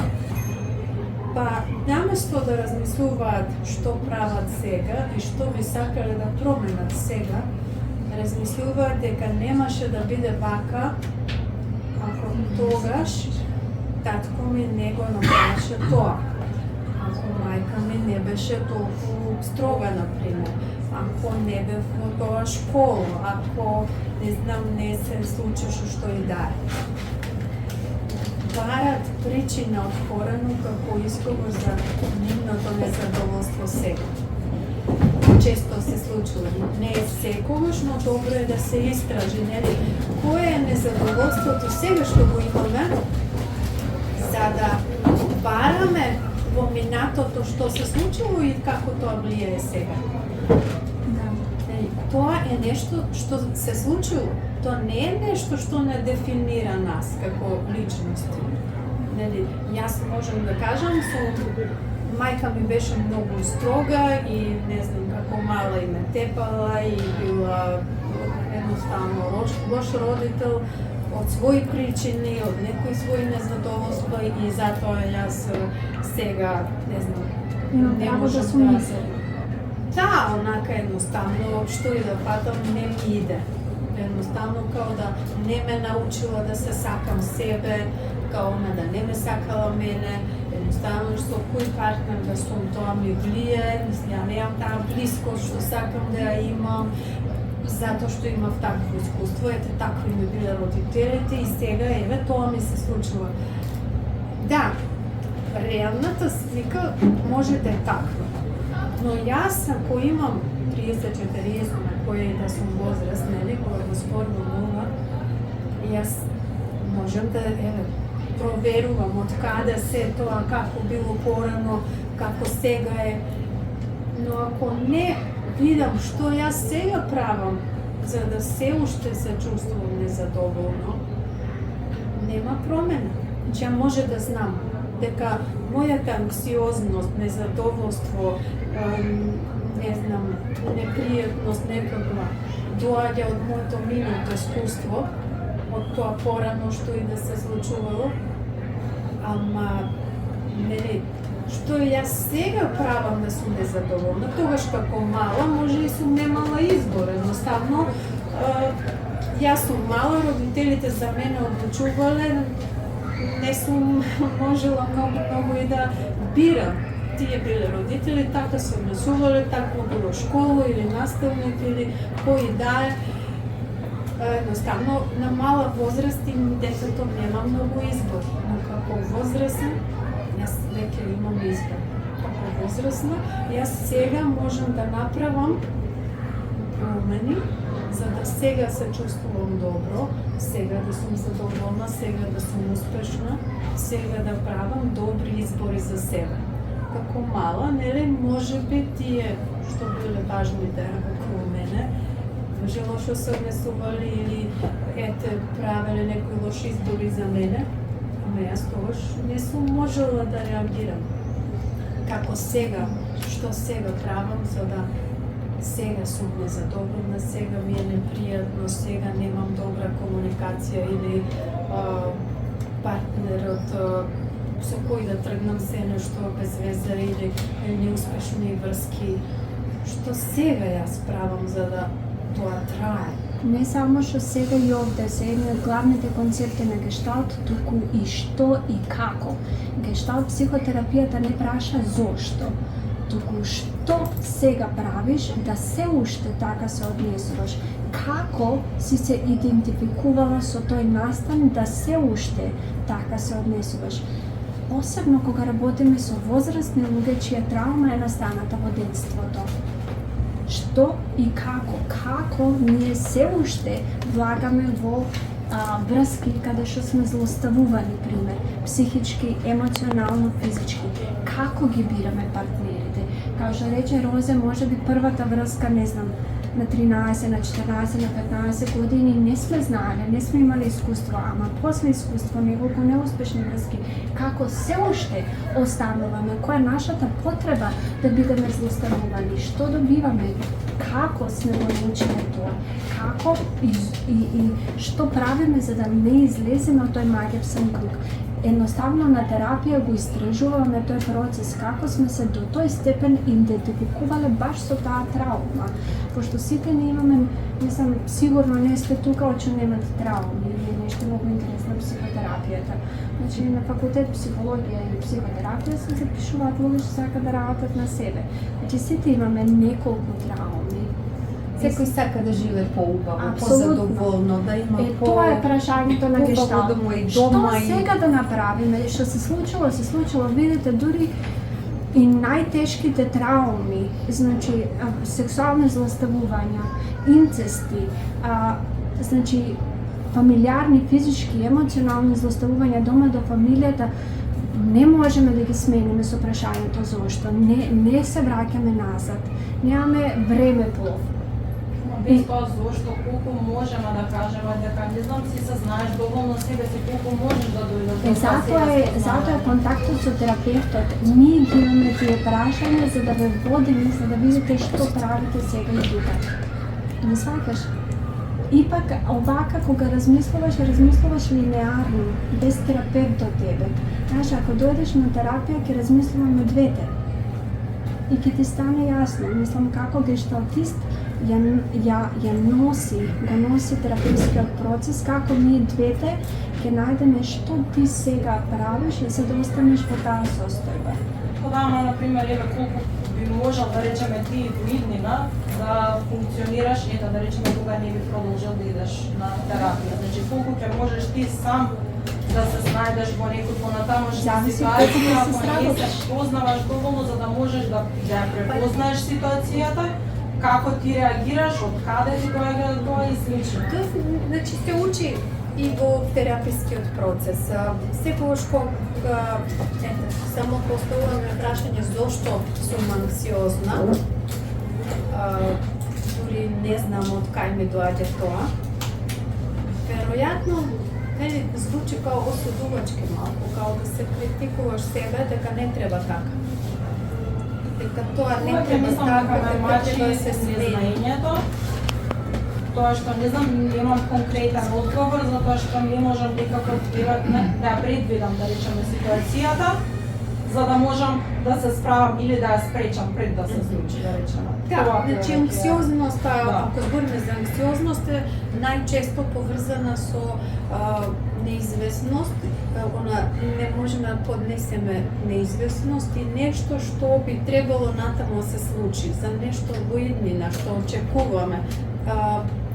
Па, наместо да размислуваат што прават сега и што би сакале да променат сега, размислуваат дека немаше да биде вака ако тогаш татко ми не го направеше тоа, ако мајка ми не беше толку строга, например, ако не бев во тоа школа, ако, не знам, не се случеше што и да е. Барат причина отворено како изговор за нивното незадоволство сега. Често се случува. Не е секогаш, но добро е да се истражи, нели, кое е незадоволството сега што го имаме, за да бараме во минатото што се случило и како тоа влијае сега. Тоа е нешто што се случило. Тоа не е нешто што не дефинира нас како личности. Нели, јас можам да кажам, мајка ми беше многу строга и не знам како мала и ме тепала и била едноставно лош родител од своји причини, од некои своји незадоволства и затоа јас сега, не знам, не можам да сум. Да, онака едноставно, што и да фатам, не ми иде. Едноставно као да не ме научила да се сакам себе, као она да не ме сакала мене, едноставно со кој партнер да сум, тоа ми влие, ја немам таа блискост што сакам да ја имам, затоа што имав такво искуство, ете такви ми биле родителите и сега еве тоа ми се случува. Да, реалната слика може да е таква. Но јас, ако имам 30-40, на која и да сум возраст, нели, кога го спорвам ова, јас можам да, проверувам од каде се тоа, како било порано, како сега е. Но ако не видам што јас сега правам, за да се уште се чувствувам незадоволно, нема промена. Ја може да знам дека мојата анксиозност, незадоволство, не знам, непријатност некаква доаѓа од моето минато искуство, од тоа порано што и да се случувало, ама, нели, што јас сега правам да сум незадоволна, тогаш како мала може и сум немала избор, едноставно, јас сум мала, родителите за мене одлучувале, не сум можела многу и да бирам. Тие биле родители, така се однесувале, такво било школа или наставник или кој да е. Едноставно, на мала возраст и детето нема многу избор. Но како возрастен, јас веќе имам избор. Како возрастна, јас сега можам да направам промени, за да сега се чувствувам добро, сега да сум задоволна, сега да сум успешна, сега да правам добри избори за себе. Како мала, нели, може би тие што биле важните околу мене, може лошо се однесували или ете правеле некои лоши избори за мене, ама јас тогаш не сум можела да реагирам. Како сега, што сега правам за да сега сум незадоволна, сега ми е непријатно, сега немам добра комуникација или партнерот со кој да тргнам се нешто без веза или неуспешни врски. Што сега јас правам за да тоа трае? Не само што сега и овде се едни од главните концепти на гешталт, туку и што и како. Гешталт психотерапијата не праша зошто, туку што сега правиш да се уште така се однесуваш. Како си се идентификувала со тој настан да се уште така се однесуваш. Посебно кога работиме со возрастни луѓе чија травма е настаната во детството. Што и како ние се уште влагаме во врски каде што сме злоставувани, пример, психички, емоционално, физички. Како ги бираме партнерите? Као што рече Розе, може би првата врска, не знам, на 13, на 14, на 15 години не сме знаеле, не сме имали искуство, ама после искуство, неколку неуспешни врски, како се уште остануваме, која е нашата потреба да бидеме злоставувани, што добиваме, како сме го научиле тоа, како и што правиме за да не излеземе од тој маѓевсен круг. Едноставно на терапија го истражуваме тој процес, како сме се до тој степен идентификувале баш со таа травма. Пошто сите не имаме, мислам, сигурно не сте тука од што немате травми или нешто многу интересно психотерапијата. Значи на факултет психологија и психотерапија се запишуваат луѓе што сакаат да работат на себе. Значи сите имаме неколку травми. Секој сака да живее поубаво, позадоволно, да има Тоа е прашањето на гешталт. Што дома сега да направиме? Што се случило, видите, дури и најтешките травми, значи сексуални злоставувања, инцести, значи фамилиарни, физички, емоционални злоставувања дома до фамилијата, не можеме да ги смениме со прашањето зошто. Не се враќаме назад. Немаме времеплов. Без тоа зошто, колку можеме да кажеме дека не знам си се знаеш доволно себе си, колку можеш да дојдеш до Затоа е контактот со терапевтот. Ние ги имаме тие прашања за да ве водиме, за да видите што правите сега и тука. Не сваќаш? Ипак, овака, кога размислуваш линеарно, без терапевт до тебе. Знаеш, ако дојдеш на терапија, ќе размислуваме двете. И ќе ти стане јасно. Мислам, како гешталтист, го носи терапевскиот процес, како ние двете ќе најдеме што ти сега правиш и се да останеш во таа состојба. Ама, например, еве колку би можел да речеме ти до иднина да функционираш, ета да речеме кога не би продолжил да идеш на терапија. Значи колку ќе можеш ти сам да се снајдеш во некој понатамошна ситуација, ако не се познаваш доволно за да можеш да ја препознаеш ситуацијата, како ти реагираш, од каде ти доаѓа тоа и слично. Значи се учи и во терапискиот процес. Секогаш кога само поставуваме прашање зошто сум анксиозна, дури не знам од кај ми доаѓа тоа, веројатно звучи као осудувачки малку, као да се критикуваш себе дека не треба така. Дека тоа не треба така, дека треба да се смени. Тоа што не знам, немам конкретен одговор, затоа што не можам некако да предвидам, да речеме, ситуацијата, за да можам да се справам или да ја спречам пред да се случи, да речеме. Да, значи анксиозноста, ако збориме за анксиозност, е најчесто поврзана со неизвестност, она не можеме да поднесеме неизвестност и нешто што би требало натаму да се случи, за нешто во иднина што очекуваме.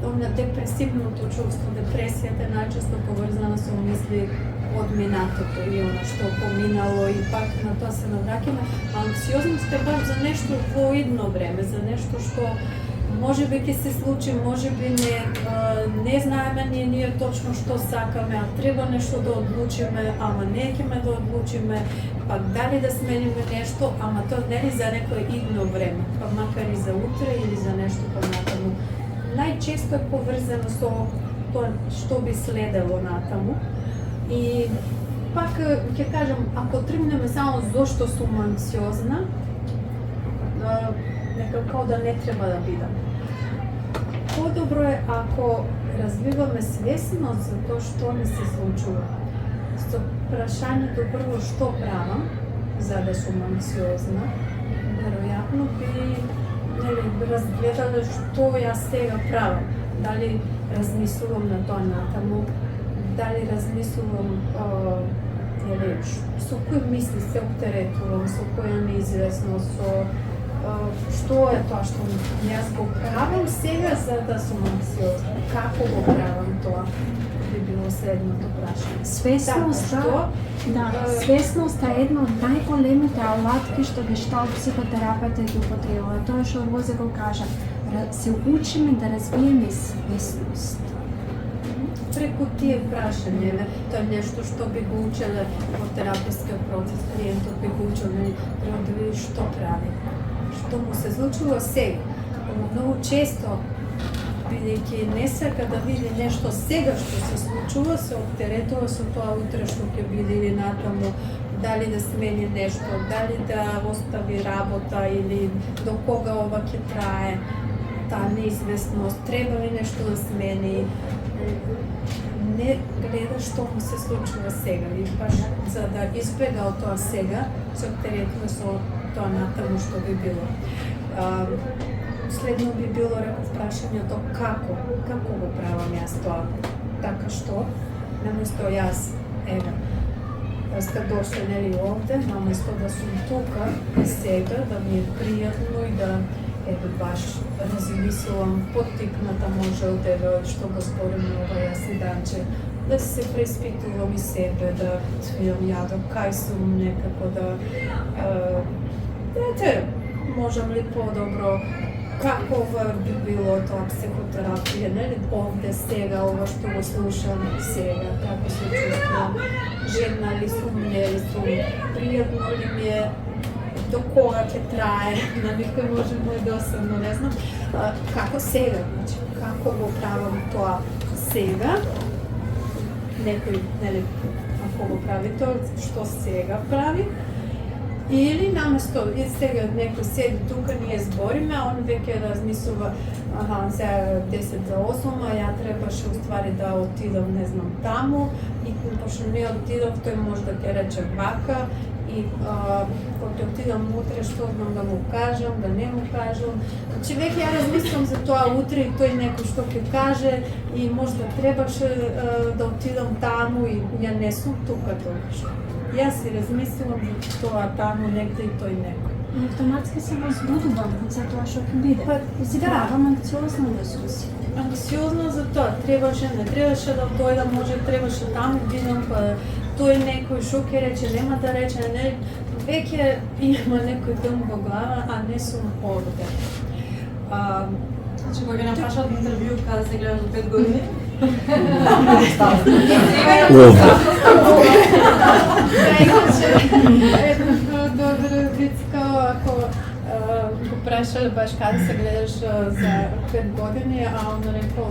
Она депресивното чувство, депресијата е најчесто поврзана со мисли од минатото и она што поминало и пак на тоа се навраќаме. Анксиозност е баш за нешто во идно време, за нешто што може би ќе се случи, може би не знаеме ние точно што сакаме, а треба нешто да одлучиме, ама не ќеме да одлучиме, па дали да смениме нешто, ама тоа нели за некое идно време, па макар и за утре или за нешто понатаму. Најчесто е поврзано со тоа што би следело натаму. И пак ќе кажам, ако тргнеме само зошто сум анксиозна, некако да не треба да бидам. Подобро е ако развиваме свесност за тоа што не се случува. Со прашањето прво што правам за да сум анксиозна, веројатно би разгледале што јас сега правам. Дали размислувам на тоа натаму, дали размислувам нели, со кои мисли се оптеретувам, со која неизвестност, со што е тоа што јас го правам сега за да сум анксиозна? Како го правам тоа? Би било следното прашање. Свесноста, свесноста е една од најголемите алатки што гешталт психотерапевтот ги употребува. Тоа што Розе го кажа, се учиме да развиеме свесност. Преку тие прашања, тоа е нешто што би го учеле во терапевскиот процес, клиентот би го учел, треба да види што прави, што му се случува сега. Многу често, бидејќи не сака да види нешто сега што се случува, се оптеретува со тоа утре што ќе биде или натаму, дали да смени нешто, дали да остави работа или до кога ова ќе трае, таа неизвестност, треба ли нешто да смени, не гледа што му се случува сега и баш за да избега од тоа сега, се оптеретува со тоа натаму што би било. Следно би било, реков, прашањето како го правам јас тоа, така што, наместо јас, сте дошли нели овде, наместо да сум тука сега, да ми е пријатно и да баш размислувам поттикната може од тебе, од што го споремно ова јас и Данче, да се преиспитувам и себе, да видам јадо, кај сум некако да можам ли по-добро, како ова би било тоа психотерапија, нели овде сега, ова што го слушам сега, како се чувствувам, жедна ли сум, не ли сум, пријатно ли ми е, до кога ќе трае, на никој може му е досадно, не знам, како сега, значи, како го правам тоа сега, некој, нели, ако го прави тоа, што сега прави, или наместо, сега некој седи тука, ние збориме, а он веќе размислува, сега 10 за 8, а ја требаше уствари да отидам, не знам, таму, и пошто не отидов, тој може да ќе рече вака, и кога отидам утре, што знам да му кажам, да не му кажам. Значи веќе ја размислам за тоа утре и тој некој што ќе каже и можда требаше да отидам таму и ја не сум тука тоа. Јас си размислувам за тоа таму негде и тој некој. Автоматски се возбудувам за тоа што ќе биде. Избравам анксиозно да сум си. Анксиозно за тоа, требаше, не требаше да дојдам, може требаше таму, видам, па тој некој што ќе рече, нема да рече, не, веќе има некој дом во глава, а не сум овде. Значи, кога ќе напрашат интервју, кога да се гледаш до 5 години? Добро, Вицка, ако го прашале баш каде се гледаш за 5 години, а он рекол,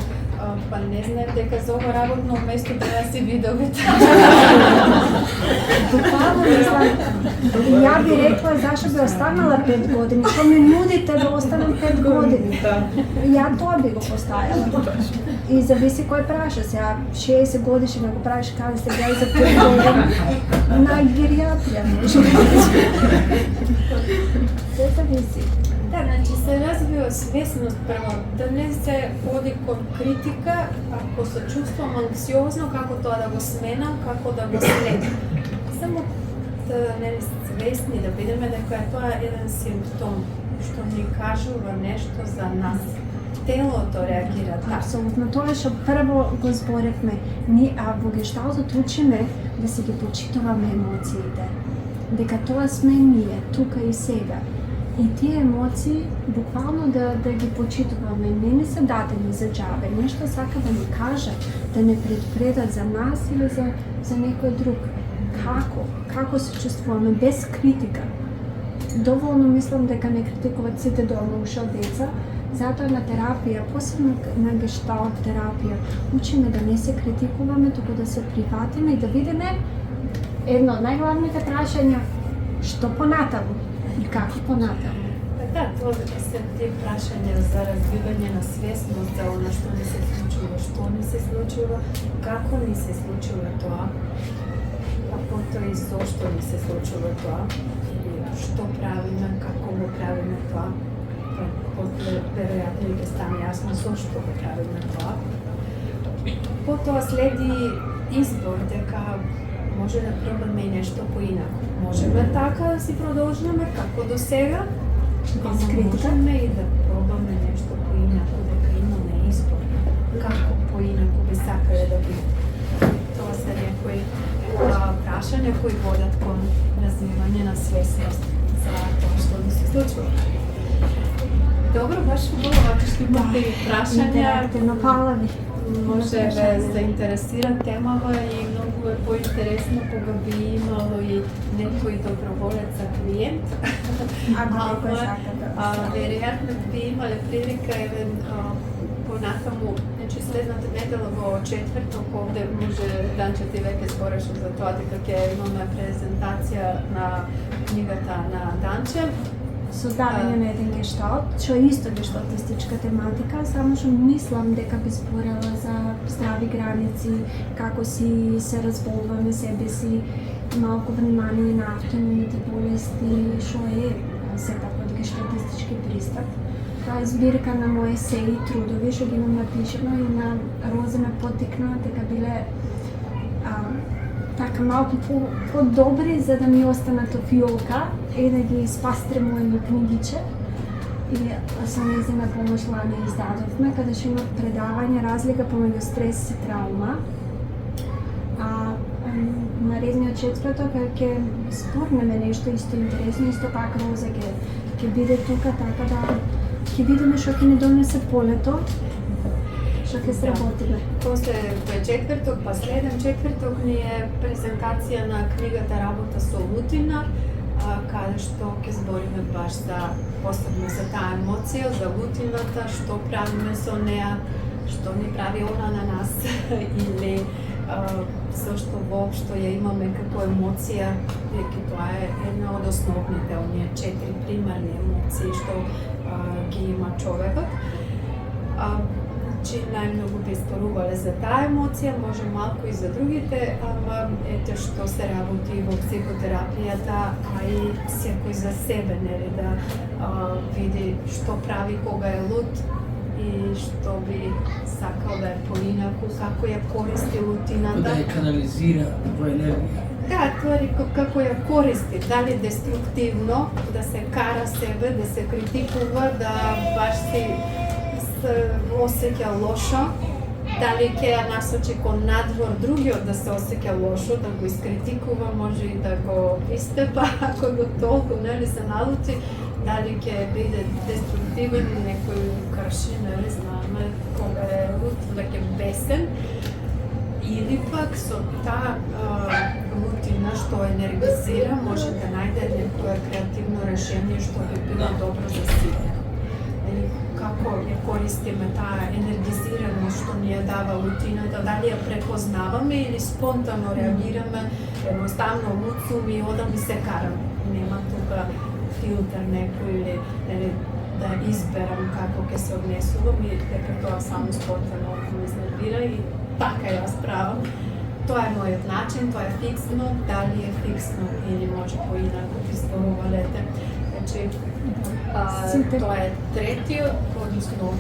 па не знаев дека за ова работно место треба да си видовите. Буквално ја би рекла зашто би останала 5 години, што ми нудите да останам 5 години. Ја тоа би го поставила. И зависи кој праша, сега 60 годишни да го правиш каде се гледа за 5 години, на гериатрија може би. Се зависи. Да, значи се развива свесност прво, да не се ходи кон критика, ако се чувствам анксиозно, како тоа да го сменам, како да го следам. Само да не свесни, да видиме дека тоа е еден симптом, што ни кажува нешто за нас. Телото реагира така. Апсолутно, тоа што прво го зборевме. Во гешталтот учиме да си ги почитуваме емоциите. Дека тоа сме ние, тука и сега. И тие емоции, буквално да ги почитуваме, не се дадени за џабе, нешто сака да ни каже, да не предупредат за нас или за некој друг. Како се чувствуваме, без критика. Доволно мислам дека не критикуваат сите долно ушел деца, затоа на терапија, посебно на гешталт терапија, учиме да не се критикуваме, туку да се прифатиме и да видиме едно од најглавните прашања, што понатаму и како понатаму. Да, тоа се тие прашања за развивање на свесност за она што ни се случува, како ни се случува тоа, а потоа и зошто ни се случува тоа, што правиме, како го правиме тоа, после веројатно ќе стане јасно зошто го правиме тоа. Потоа следи избор дека може да пробаме и нешто поинако. Можеме така да си продолжиме како до сега, Без критика. можеме и да пробаме нешто поинако, дека имаме избор. Како поинако би сакале да биде. Тоа се некои прашања кои водат кон развивање на свесност за тоа што ни се случува. Добро, баш убаво, ако што имате и прашања, Интерактивно, фала ви. може ве заинтересира темава и многу е поинтересно кога би имало и некој доброволец за клиент. Ако некој сака да. Веројатно би имале прилика еве понатаму, значи следната недела во четврток овде може Данче ти веќе збореше за тоа дека ќе имаме презентација на книгата на Данче. Создавање на еден гешталт, што е исто гешталтистичка тематика, само што мислам дека би зборела за здрави граници, како си се разболваме себе си, малку внимание на автоимуните болести, што е сепак од гешталтистички пристап. Тоа е збирка на мои есеи, трудови, што ги имам напишено и на Роза ме поттикна дека биле така малку по-добри за да ми останат во фиолка и да ги спастрем едно книгиче. И со нејзина помош лани издадовме, каде што има предавање разлика помеѓу стрес и траума. Наредниот четврток ќе спорнеме нешто исто интересно, исто пак Роза ќе биде тука, така да ќе видиме што ќе ни донесе полето, што ќе сработиме. После четврток, па следен четврток ни е презентација на книгата Работа со лутина, каде што ќе збориме баш за посебно за таа емоција, за лутината, што правиме со неа, што ни прави она на нас или зашто воопшто ја имаме како емоција, веќе тоа е една од основните, оние 4 примарни емоции што ги има човекот. Значи, најмногу би зборувале за таа емоција, може малку и за другите, ама ете што се работи во психотерапијата, а и секој за себе, нели, да види што прави кога е лут и што би сакал да е поинаку, како ја користи лутината. Да ја канализира во енергија. Да, тоа е како ја користи, дали деструктивно, да се кара себе, да се критикува, да баш си осеќа лошо, дали ќе ја насочи кон надвор другиот да се осеќа лошо, да го искритикува, може и да го истепа, ако го толку, нели, се налути, дали ќе биде деструктивен, некој крши, нели, знаме кога е лут, да ќе бесен, или пак со таа лутина што енергизира, може да најде некое креативно решение што би било добро за сите. Како ја користиме таа енергизираност што ни ја дава лутината, дали ја препознаваме или спонтано реагираме, едноставно лут сум и одам и се карам. Нема тука филтер некој или да изберам како ќе се однесувам и дека тоа само спонтано ме изнервира и така јас правам. Тоа е мојот начин, тоа е фиксно, дали е фиксно или може поинаку би зборувалете. Значи, тоа е третиот, односно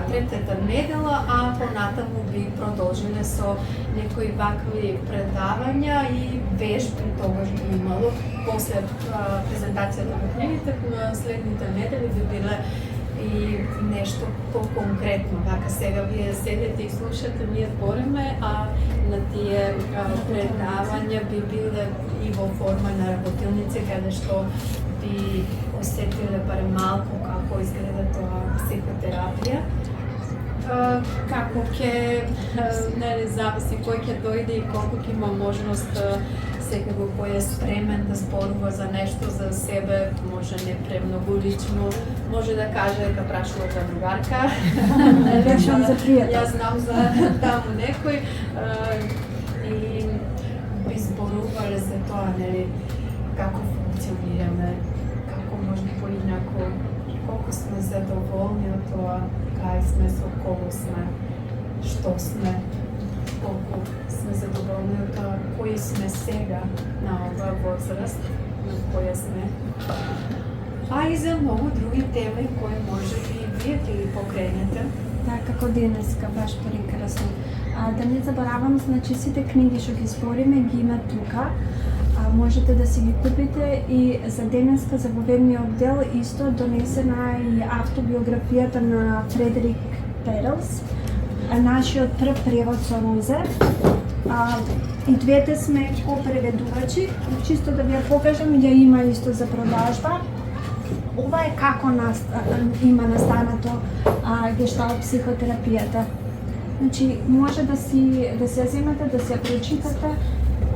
третата недела, а понатаму би продолжиле со некои вакви предавања и вежби тогаш би имало. После презентацијата на книгите, на следните недели би биле и нешто по-конкретно. Вака сега вие седете и слушате, ние збориме, а на тие предавања би биле и во форма на работилници, каде што би осетиле барем малку како изгледа тоа психотерапија. Како ќе, нели, зависи кој ќе дојде и колку ќе има можност секако кој е спремен да зборува за нешто за себе, може не премногу лично, може да каже дека прашува за другарка. Прашувам за пријател. Јас знам за таму некој и би зборувале за тоа, нели, како функционираме, како може поинаку, колку сме задоволни од тоа, кај сме, со кого сме, што сме, колку сме задоволни од тоа, кои сме сега на оваа возраст, на која сме. А и за многу други теми кои може би вие ќе ги покренете. Да, како денеска, баш прекрасно. Да не заборавам, значи сите книги што ги збориме ги има тука. Можете да си ги купите и за денеска за воведниот дел исто донесена и автобиографијата на Фредерик Перелс, нашиот прв превод со Розе. И двете сме ко-преведувачи, чисто да ви ја покажам, ја има исто за продажба. Ова е како има настанато гешталт психотерапијата. Значи, може да се ја земете, да се ја прочитате,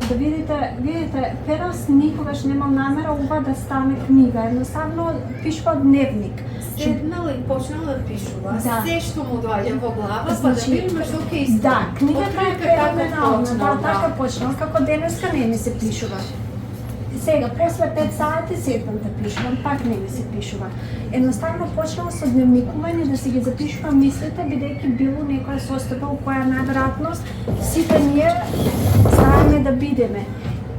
да видите, Перелс никогаш немал намера ова да стане книга, едноставно пишува дневник. Седнал и почнал да пишува, Да. се што му доаѓа во глава, па да Значи, видиме што ќе искам. Да, книгата е феноменална, почнал, да, така почнал, како денеска не ми се пишува. Сега, после 5 сати седнам да пишувам, пак не ми се пишува. Едноставно почнал со дневникување да си ги запишува мислите, бидејќи било некоја состојба у која најверојатно сите ние ставаме да бидеме.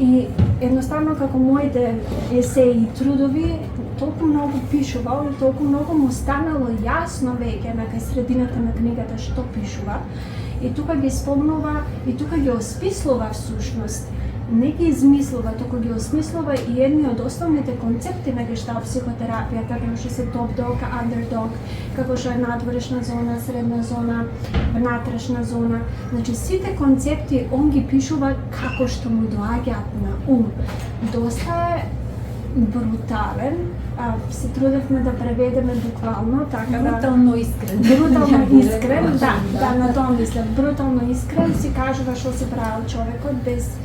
И едноставно како моите есеи и трудови, толку многу пишувал и толку многу му станало јасно веќе на кај средината на книгата што пишува. И тука ги спомнува и тука ги осмислува всушност. Не ги измислува, туку ги осмислува и едни од основните концепти на гешталт психотерапијата, како што се top dog, underdog, како што е надворешна зона, средна зона, внатрешна зона. Значи сите концепти он ги пишува како што му доаѓаат на ум. Доста е брутален, се трудевме да преведеме буквално, така да... Брутално искрен. Брутално искрен, да, на тоа мислам. Брутално искрен си кажува што си правил човекот без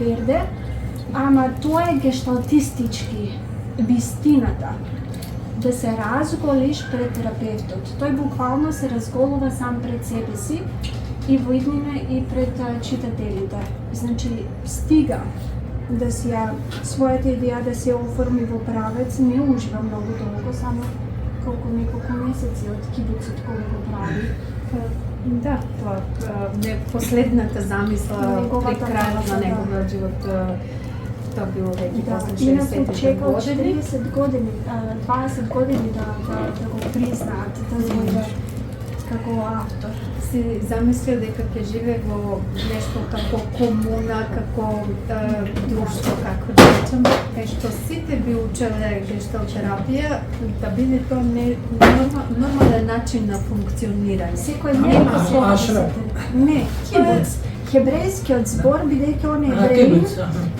перде, ама тоа е гешталтистички, вистината. Да се разголиш пред терапевтот. Тој буквално се разголува сам пред себе си и во иднина и пред читателите. Значи, стига да си својата идеја да се оформи во правец, не ужива многу долго, само неколку месеци од кибуцот кој го прави. Да, тоа не последната замисла при крајот на неговиот живот, тоа било веќе после 60 чекал години. 40 години, 20 години да го признаат, да зојде како автор. Си замислил дека ќе живее во нешто како комуна, како друштво, како да речем, кај што сите би учеле гешталт терапија, да биде тоа нормален начин на функционирање. Секој нема ашрам. Не, кибуц. Хебрејскиот збор, бидејќи он е евреин,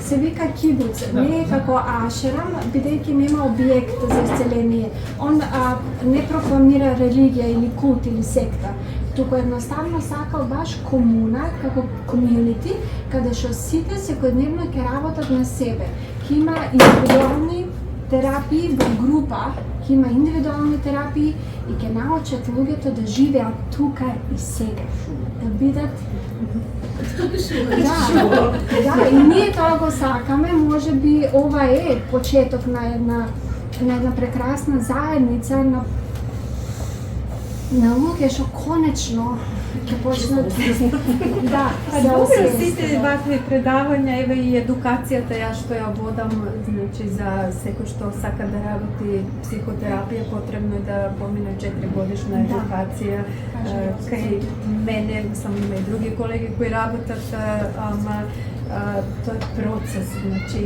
се вика кибуц. Не е како ашрам, бидејќи нема објект за исцеление. Он не прокламира религија или култ или секта. Туку едноставно сакал баш комуна, како комјунити, каде што сите секојдневно ќе работат на себе. Ќе има индивидуални терапии во група, ќе има индивидуални терапии и ќе научат луѓето да живеат тука и сега. Да бидат Да, и ние тоа го сакаме, може би ова е почеток на една прекрасна заедница на луѓе што конечно ќе почнат да, Добро, сите вакви предавања, еве и едукацијата ја што ја водам, значи за секој што сака да работи психотерапија, потребно е да помине 4-годишна едукација. Кај мене, сам има и други колеги кои работат, ама тоа е процес, значи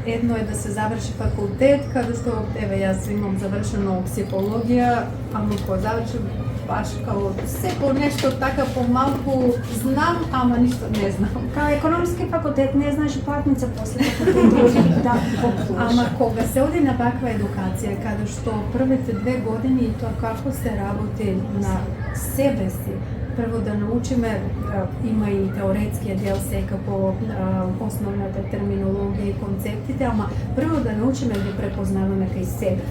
едно е да се заврши факултет, каде што, еве, јас имам завршено психологија, ама кога завршим баш као секој нешто така помалку знам, ама ништо не знам. Као економски факултет не знаеш платница после факултет. Да, ама кога се оди на ваква едукација, каде што првите 2 години и тоа како се работи на себе си, прво да научиме, има и теоретскиот дел секако, основната терминологија и концептите, ама прво да научиме да ги препознаваме кај себе.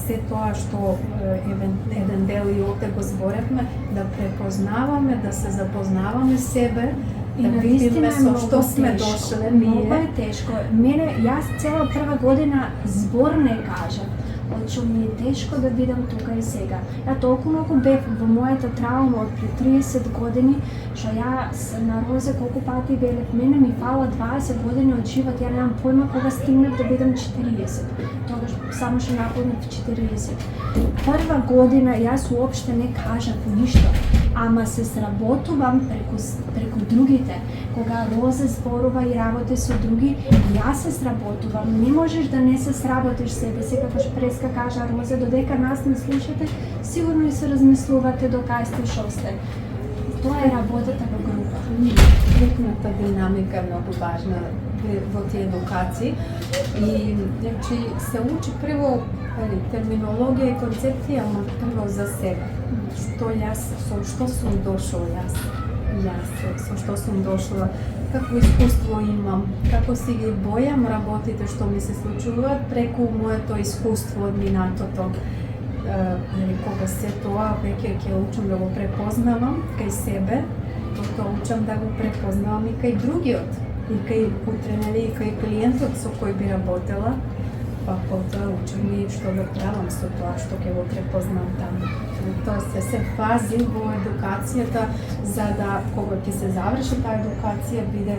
Се тоа што еден дел и овде го зборевме, да препознаваме, да се запознаваме себе, да видиме со што сме дошле ние. Многу е тешко. Мене, јас цела прва година збор не кажа. Од ми е тешко да бидам тука и сега. Ја толку многу бев во мојата траума од пред 30 години, што ја на Розе колку пати велев, мене ми фала 20 години од живот, ја немам појма кога стигнав да бидам 40. Тогаш само што наполнив 40. Прва година јас уопште не кажав ништо, ама се сработувам преку другите. Кога Розе зборува и работи со други, јас се сработувам. Не можеш да не се сработиш себе си, како што Преска кажа Розе, додека нас не слушате, сигурно и се размислувате до кај сте, шо сте. Тоа е работата во група. Групната динамика е многу важна во тие едукации и значи се учи прво терминологија и концепција, ама прво за себе. Што јас, со што сум дошол јас со што сум дошла, какво искуство имам, како си ги бојам работите што ми се случуваат преку моето искуство од минатото. Кога се тоа веќе ќе учам да го препознавам кај себе, тоа учам да го препознавам и кај другиот, и кај утре, и кај клиентот со кој би работела, па потоа учам и што го правам со тоа што ќе го препознам таму. Тоа се фази во едукацијата, за да кога ќе се заврши таа едукација биде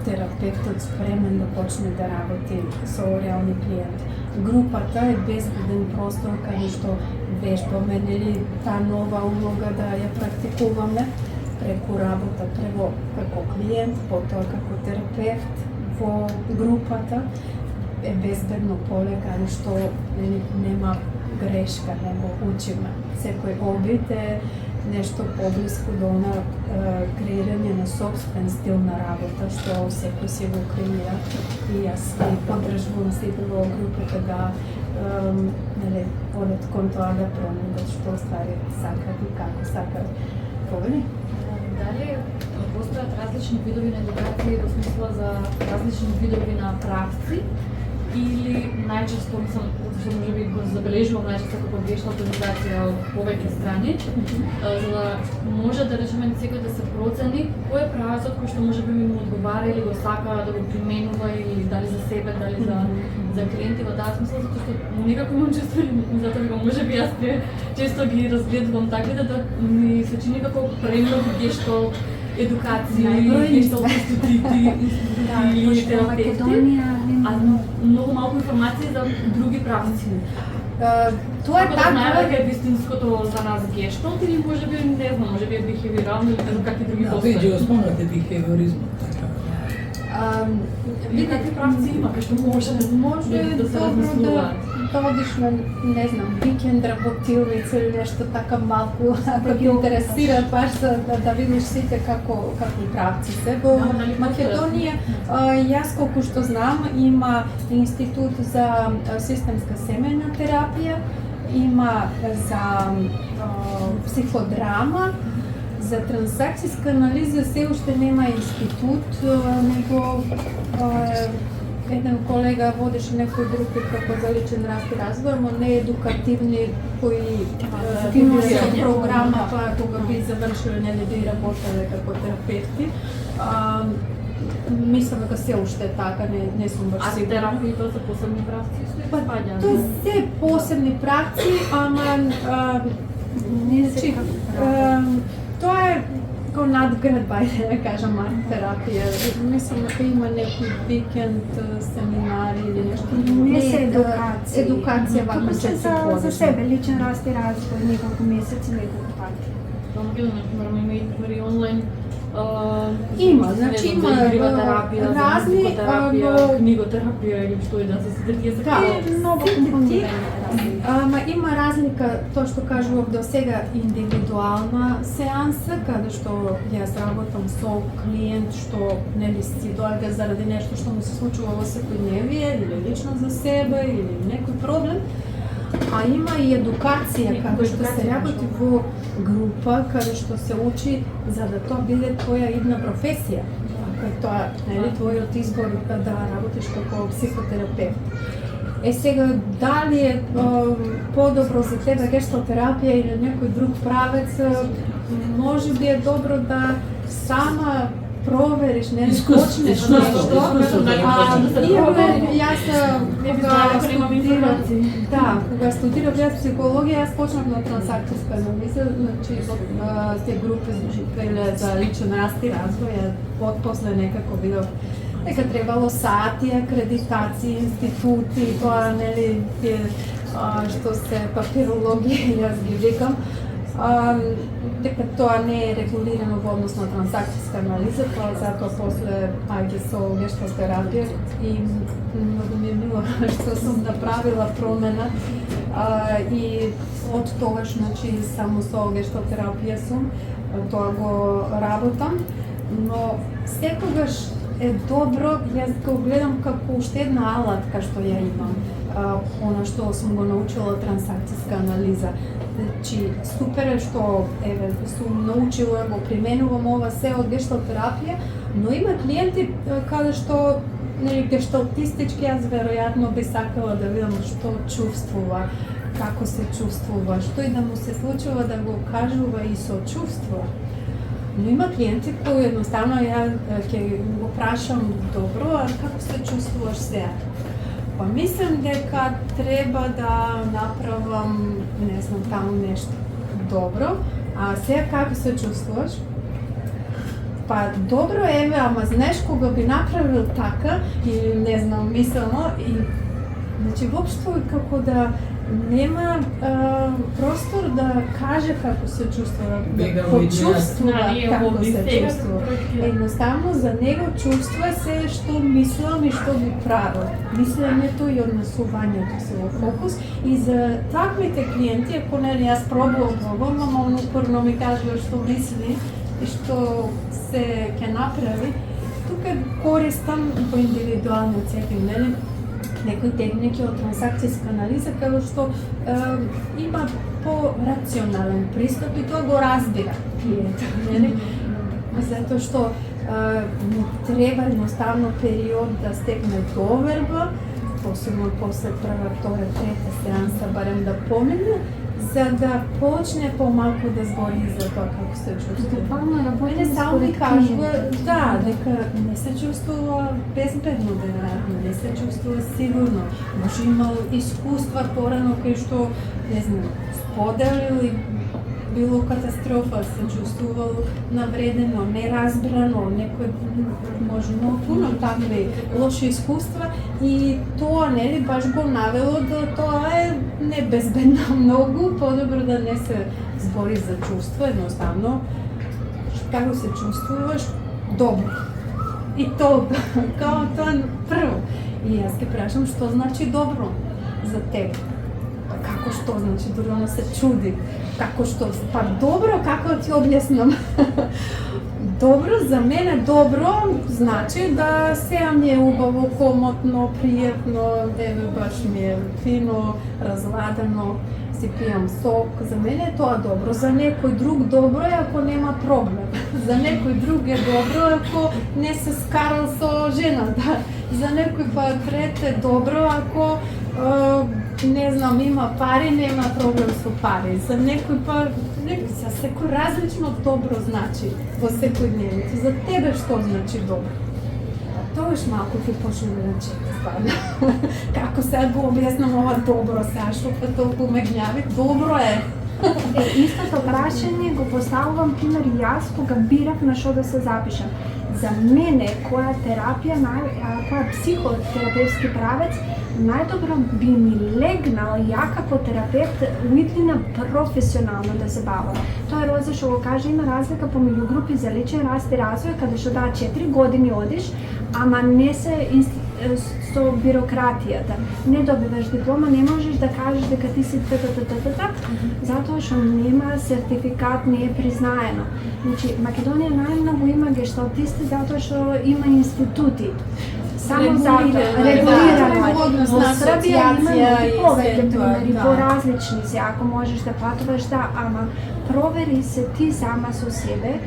терапевтот спремен да почне да работи со реални клиент. Групата е безбеден простор каде што вежбаме нели таа нова улога да ја практикуваме преку работа, прво како клиент, потоа како терапевт во групата е безбедно поле каде што нема грешка, него учиме. Секој обид е нешто поблиску до она креирање на собствен стил на работа, што секој си го креира. И јас ги поддржувам сите во групата да одат кон тоа да променат што ствари сакат и како сакат. Повели? Дали постојат различни видови на едукација во смисла за различни видови на правци? Или најчесто, што може би го забележувам најчесто како грешна организација од повеќе страни, за да може да речеме секој да се процени кој е правецот кој што може би му одговара или го сака да го применува или дали за себе, дали за клиенти во таа смисла, затоа што некако имам чувство и затоа дека може би јас често ги разгледувам таквите да ми се чини како премногу гешто едукација или гешто институти или терапевти, а многу малку информации за други правци. Тоа е така. Најлека е вистинското за нас гешталт или може би не знам, може би е бихевиорално или не знам какви други постои. Веќе го спомнате бихевиоризмот, така. Какви правци има, кај што може да се размислуваат? Да одиш на, не знам, викенд работилница или нешто така малку, ако ги интересира баш да видиш сите како правци се. Во Македонија, јас колку што знам, има институт за системска семејна терапија, има за психодрама, за трансакцијска анализа се уште нема институт, него еден колега водеше некои групи како за личен раст и развој, но не едукативни кои финансират програма, па кога би завршиле нели би работеле како терапевти. Мислам дека се уште така, не сум баш сигурна. А терапиите се посебни правци? Тоа се посебни правци, ама тоа е како надградба, да кажам, арт-терапија. Мислам дека има некои викенд семинари или нешто. Не се едукација. Едукација вака се за себе, личен раст и развој, неколку месеци, неколку пати. Во Македонија, например, има и дори онлайн има, значи има разни книготерапија или што и да се тие се многу компоненти. Ама има разлика, тоа што кажував до сега, индивидуална сеанса, каде што јас работам со клиент што нели си доаѓа заради нешто што му се случува во секојдневие или лично за себе или некој проблем. А има и едукација каде што се работи во група, каде што се учи за да тоа биде твоја идна професија. Ако е тоа, нели, твојот избор да работиш како психотерапевт. Сега, дали е подобро за тебе гешталтерапија или некој друг правец, може би е добро да сама провериш, не Искуство, почнеш искуство, нешто. искуство, да, Јас кога студирав јас психологија, јас почнав на трансакцијска анализа, значи те групи за личен раст и развој, после некако видов дека требало сати, акредитации, институти, тоа нели што се папирологија, јас ги викам. Дека тоа не е регулирано во однос на трансакцијска анализа, тоа затоа после ајде со гешталтерапија и многу ми е мило што сум направила промена и од тогаш, значи, само со гешталтерапија сум, тоа го работам, но секогаш е добро, јас го гледам како уште една алатка што ја имам, она што сум го научила трансакцијска анализа. Значи, супер е што еве сум научила, го применувам ова се од гешталтерапија, но има клиенти каде што нели гешталтистички јас веројатно би сакала да видам што чувствува, како се чувствува, што и да му се случува да го кажува и со чувство. Но има клиенти кои едноставно ја ќе го прашам добро, а како се чувствуваш сега? Па мислам дека треба да направам, не знам, таму нешто добро, а сега како се чувствуваш? Па добро еве, ама знаеш кога би направил така, или не знам, мислено, и значи воопшто како да нема простор да каже како се чувствува, да почувствува како се чувствува. Едноставно за него чувства се што мислам и што би правил. Мислењето и однесувањето се во фокус и за таквите клиенти, ако нели јас пробувам, ама он упорно ми кажува што мисли и што се ќе направи, тука користам по индивидуалниот сетинг, нели? Некои техники од трансакцијска анализа каде што има по-рационален пристап и тоа го разбира клиентот, нели? Затоа што му треба едноставно период да стекне доверба, посебно после прва, втора, трета сеанса барем да помине, за да почне помалку да збори за тоа како се чувствува. Мене само ми кажува, да, дека не се чувствува безбедно, не се чувствува сигурно. Може имал искуства порано кај што, не знам, споделил и било катастрофа, се чувствувал навредено, неразбрано, некој може многу пуно такви лоши искуства и тоа нели баш го навело да тоа е небезбедно многу, подобро да не се збори за чувство, едноставно како се чувствуваш добро. И тоа, као тоа прво. И јас ке прашам што значи добро за тебе. Како што значи, дури она се чуди. Како што, па добро, како да ти објаснам? Добро, за мене добро значи да сега ми е убаво, комотно, пријатно, еве баш ми е фино, разладено, си пијам сок. За мене е тоа добро. За некој друг добро е ако нема проблем. За некој друг е добро ако не се скарал со жената. За некој па трет е добро ако не знам, има пари, нема проблем со пари. За некој па, за секој различно добро значи во секојдневница. За тебе што значи добро? Тогаш малку ќе почнеме да чекаме. Како сега го објаснам ова добро сега, што па толку ме гњави? Добро е. Истото прашање го поставувам пример јас кога бирав на што да се запишам. За мене, која терапија, која психотерапевски правец, најдобро би ми легнал ја како терапевт уидлина професионално да се бавам. Тоа е Розе што го каже, има разлика помеѓу групи за личен раст и развој, каде што 4 години одиш, ама не се со бирократијата. Не добиваш диплома, не можеш да кажеш дека ти си затоа што нема сертификат, не е признаено. Значи, Македонија најмногу има гешталтисти затоа што има институти. Само за регулирано. Во Србија има повеќе примери, поразлични се, ако можеш да патуваш, да, ама провери се ти сама со себе,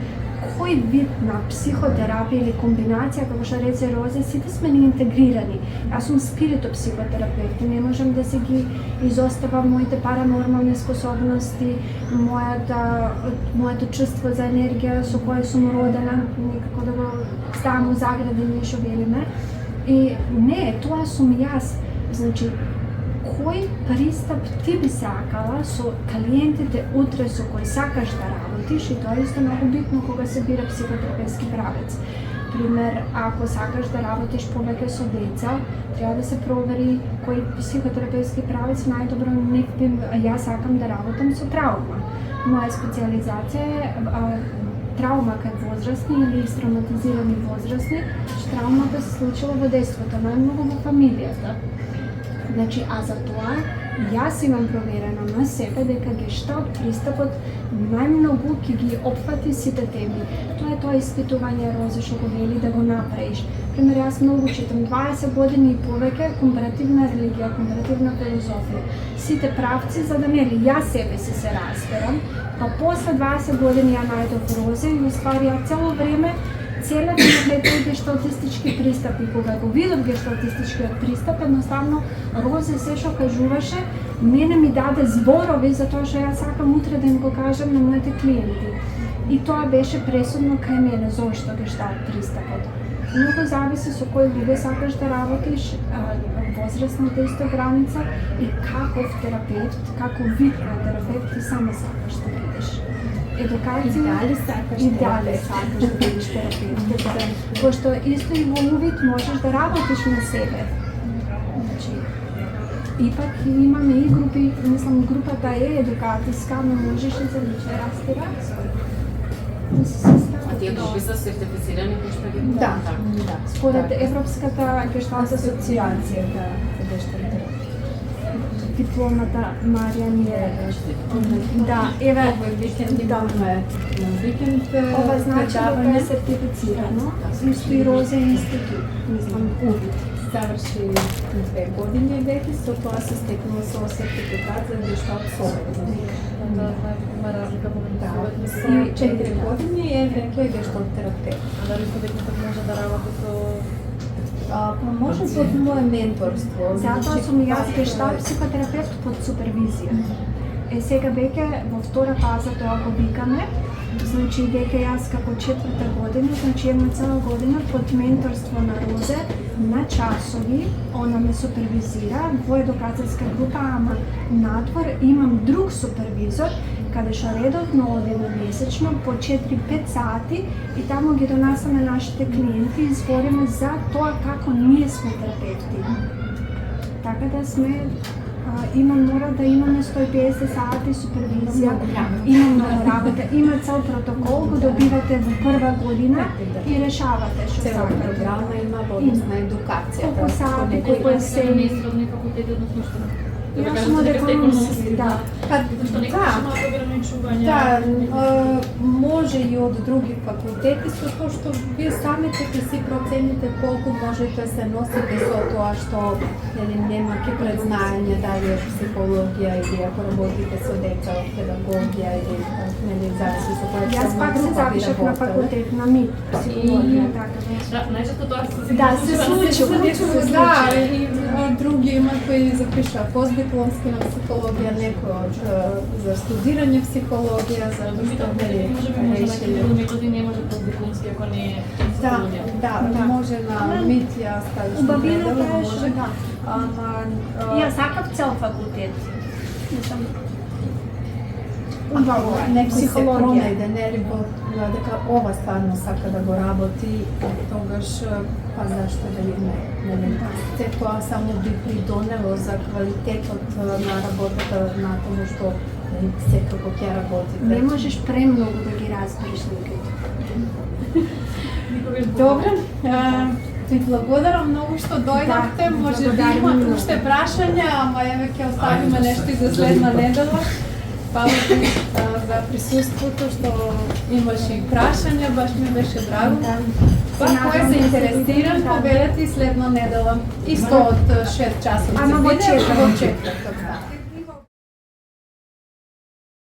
кој вид на психотерапија или комбинација, како што рече Розе, сите сме ни интегрирани. Јас сум спиритопсихотерапевт и не можам да се ги изоставам моите паранормални способности, моето чувство за енергија со кое сум родена, некако да го ставам у загради, ние што велиме. И не, тоа сум јас. Значи, кој пристап ти би сакала со клиентите утре со кои сакаш да работиш, и тоа е исто многу битно кога се бира психотерапевтски правец. Пример, ако сакаш да работиш повеќе со деца, треба да се провери кој психотерапевтски правец најдобро не би, јас сакам да работам со травма. Моја специализација е травма кај возрастни или травматизирани возрастни, што травмата се случила во детството, најмногу во фамилијата. Значи, а за тоа, јас имам проверено на себе дека гешталт пристапот најмногу ќе ги опфати сите теми. Тоа е тоа испитување, Розе, што го вели да го направиш. Пример, јас многу читам 20 години и повеќе компаративна религија, компаративна филозофија. Сите правци, за да нели јас себе си се разберам, па после 20 години ја најдов Розе и уствари ја цело време целата на тој гешталтистички пристап, и кога го видов гешталтистичкиот пристап, едноставно Розе се што кажуваше, мене ми даде зборови за тоа што јас сакам утре да им го кажам на моите клиенти. И тоа беше пресудно кај мене, зошто гешталт пристапот. Многу зависи со кој луѓе сакаш да работиш, возрастната исто граница и каков терапевт, каков вид на терапевт ти сама сакаш да бидеш. Едукација и дали сакаш да бидеш терапевт. Пошто исто и во увид можеш да работиш на себе. Значи, ипак имаме и групи, мислам групата е едукацијска, но можеш и за личен раст и развој. Да се состави. А тие групи се сертифицирани кои што ги Да, според Европската гешталт асоциација за гешталт терапија. Дипломата Марија ни е. Да, еве Овој викенд имаме на викенд ова значи дека е сертифицирано, исто и Розе институт, мислам, увид. Заврши 2 години веќе, со тоа се стекнува со сертификат за гешталт собствен. Има разлика помеѓу Со 4 години е веќе гешталт терапевт. А дали студентот може да работи со Па може под мое менторство. Затоа сум јас гешталт психотерапевт под супервизија. Сега веќе во втора фаза тоа го викаме. Значи веќе јас како 4-та година, значи една цела година под менторство на Розе, на часови, она ме супервизира во едукацијска група, ама надвор имам друг супервизор, каде што редовно одиме месечно по 4-5 сати и таму ги донасаме нашите клиенти и збориме за тоа како ние сме терапевти. Така да сме мора да имаме 150 сати супервизија, има многу работа, има цел протокол, го добивате во прва година и решавате што Цела сакате. програма има водосна едукација. Колку сати, колку е се... средни факултети, односно што? Јас сум од економски, да. Зашто некој има ограничувања? Да, може и од други факултети, со тоа што вие самите ќе си процените колку можете се носите со тоа што немате предзнаење дали е психологија или ако работите со деца од педагогија или зависи со која Јас пак се запишав на факултет на МИТ, психологија, така Да, најчесто тоа се Да, се случува, Да, и други имат кои запишува постдипломски на психологија, некој за студирање психологија, за може би меѓутоа не може постдипломски ако не е психологија. Да, може на МИТ ја ставиш. Убавината е што да. Ама Јас сакав цел факултет. Мислам, не психологија, да не дека ова стварно сака да го работи, тогаш па зашто да не. Се тоа само би придонело за квалитетот на работата на тоа што секако ќе работите. не можеш премногу да ги разбереш луѓето. Добре, ви благодарам многу што дојдовте, може би имате уште прашања, ама еве ќе оставиме нешто и за следна недела. Фала ти за присуството, што имаше и прашања, баш ми беше драго. Па кој се интересиран, победете и следна недела. Исто од 6 часот. Ама во четврток. Во четврток, да.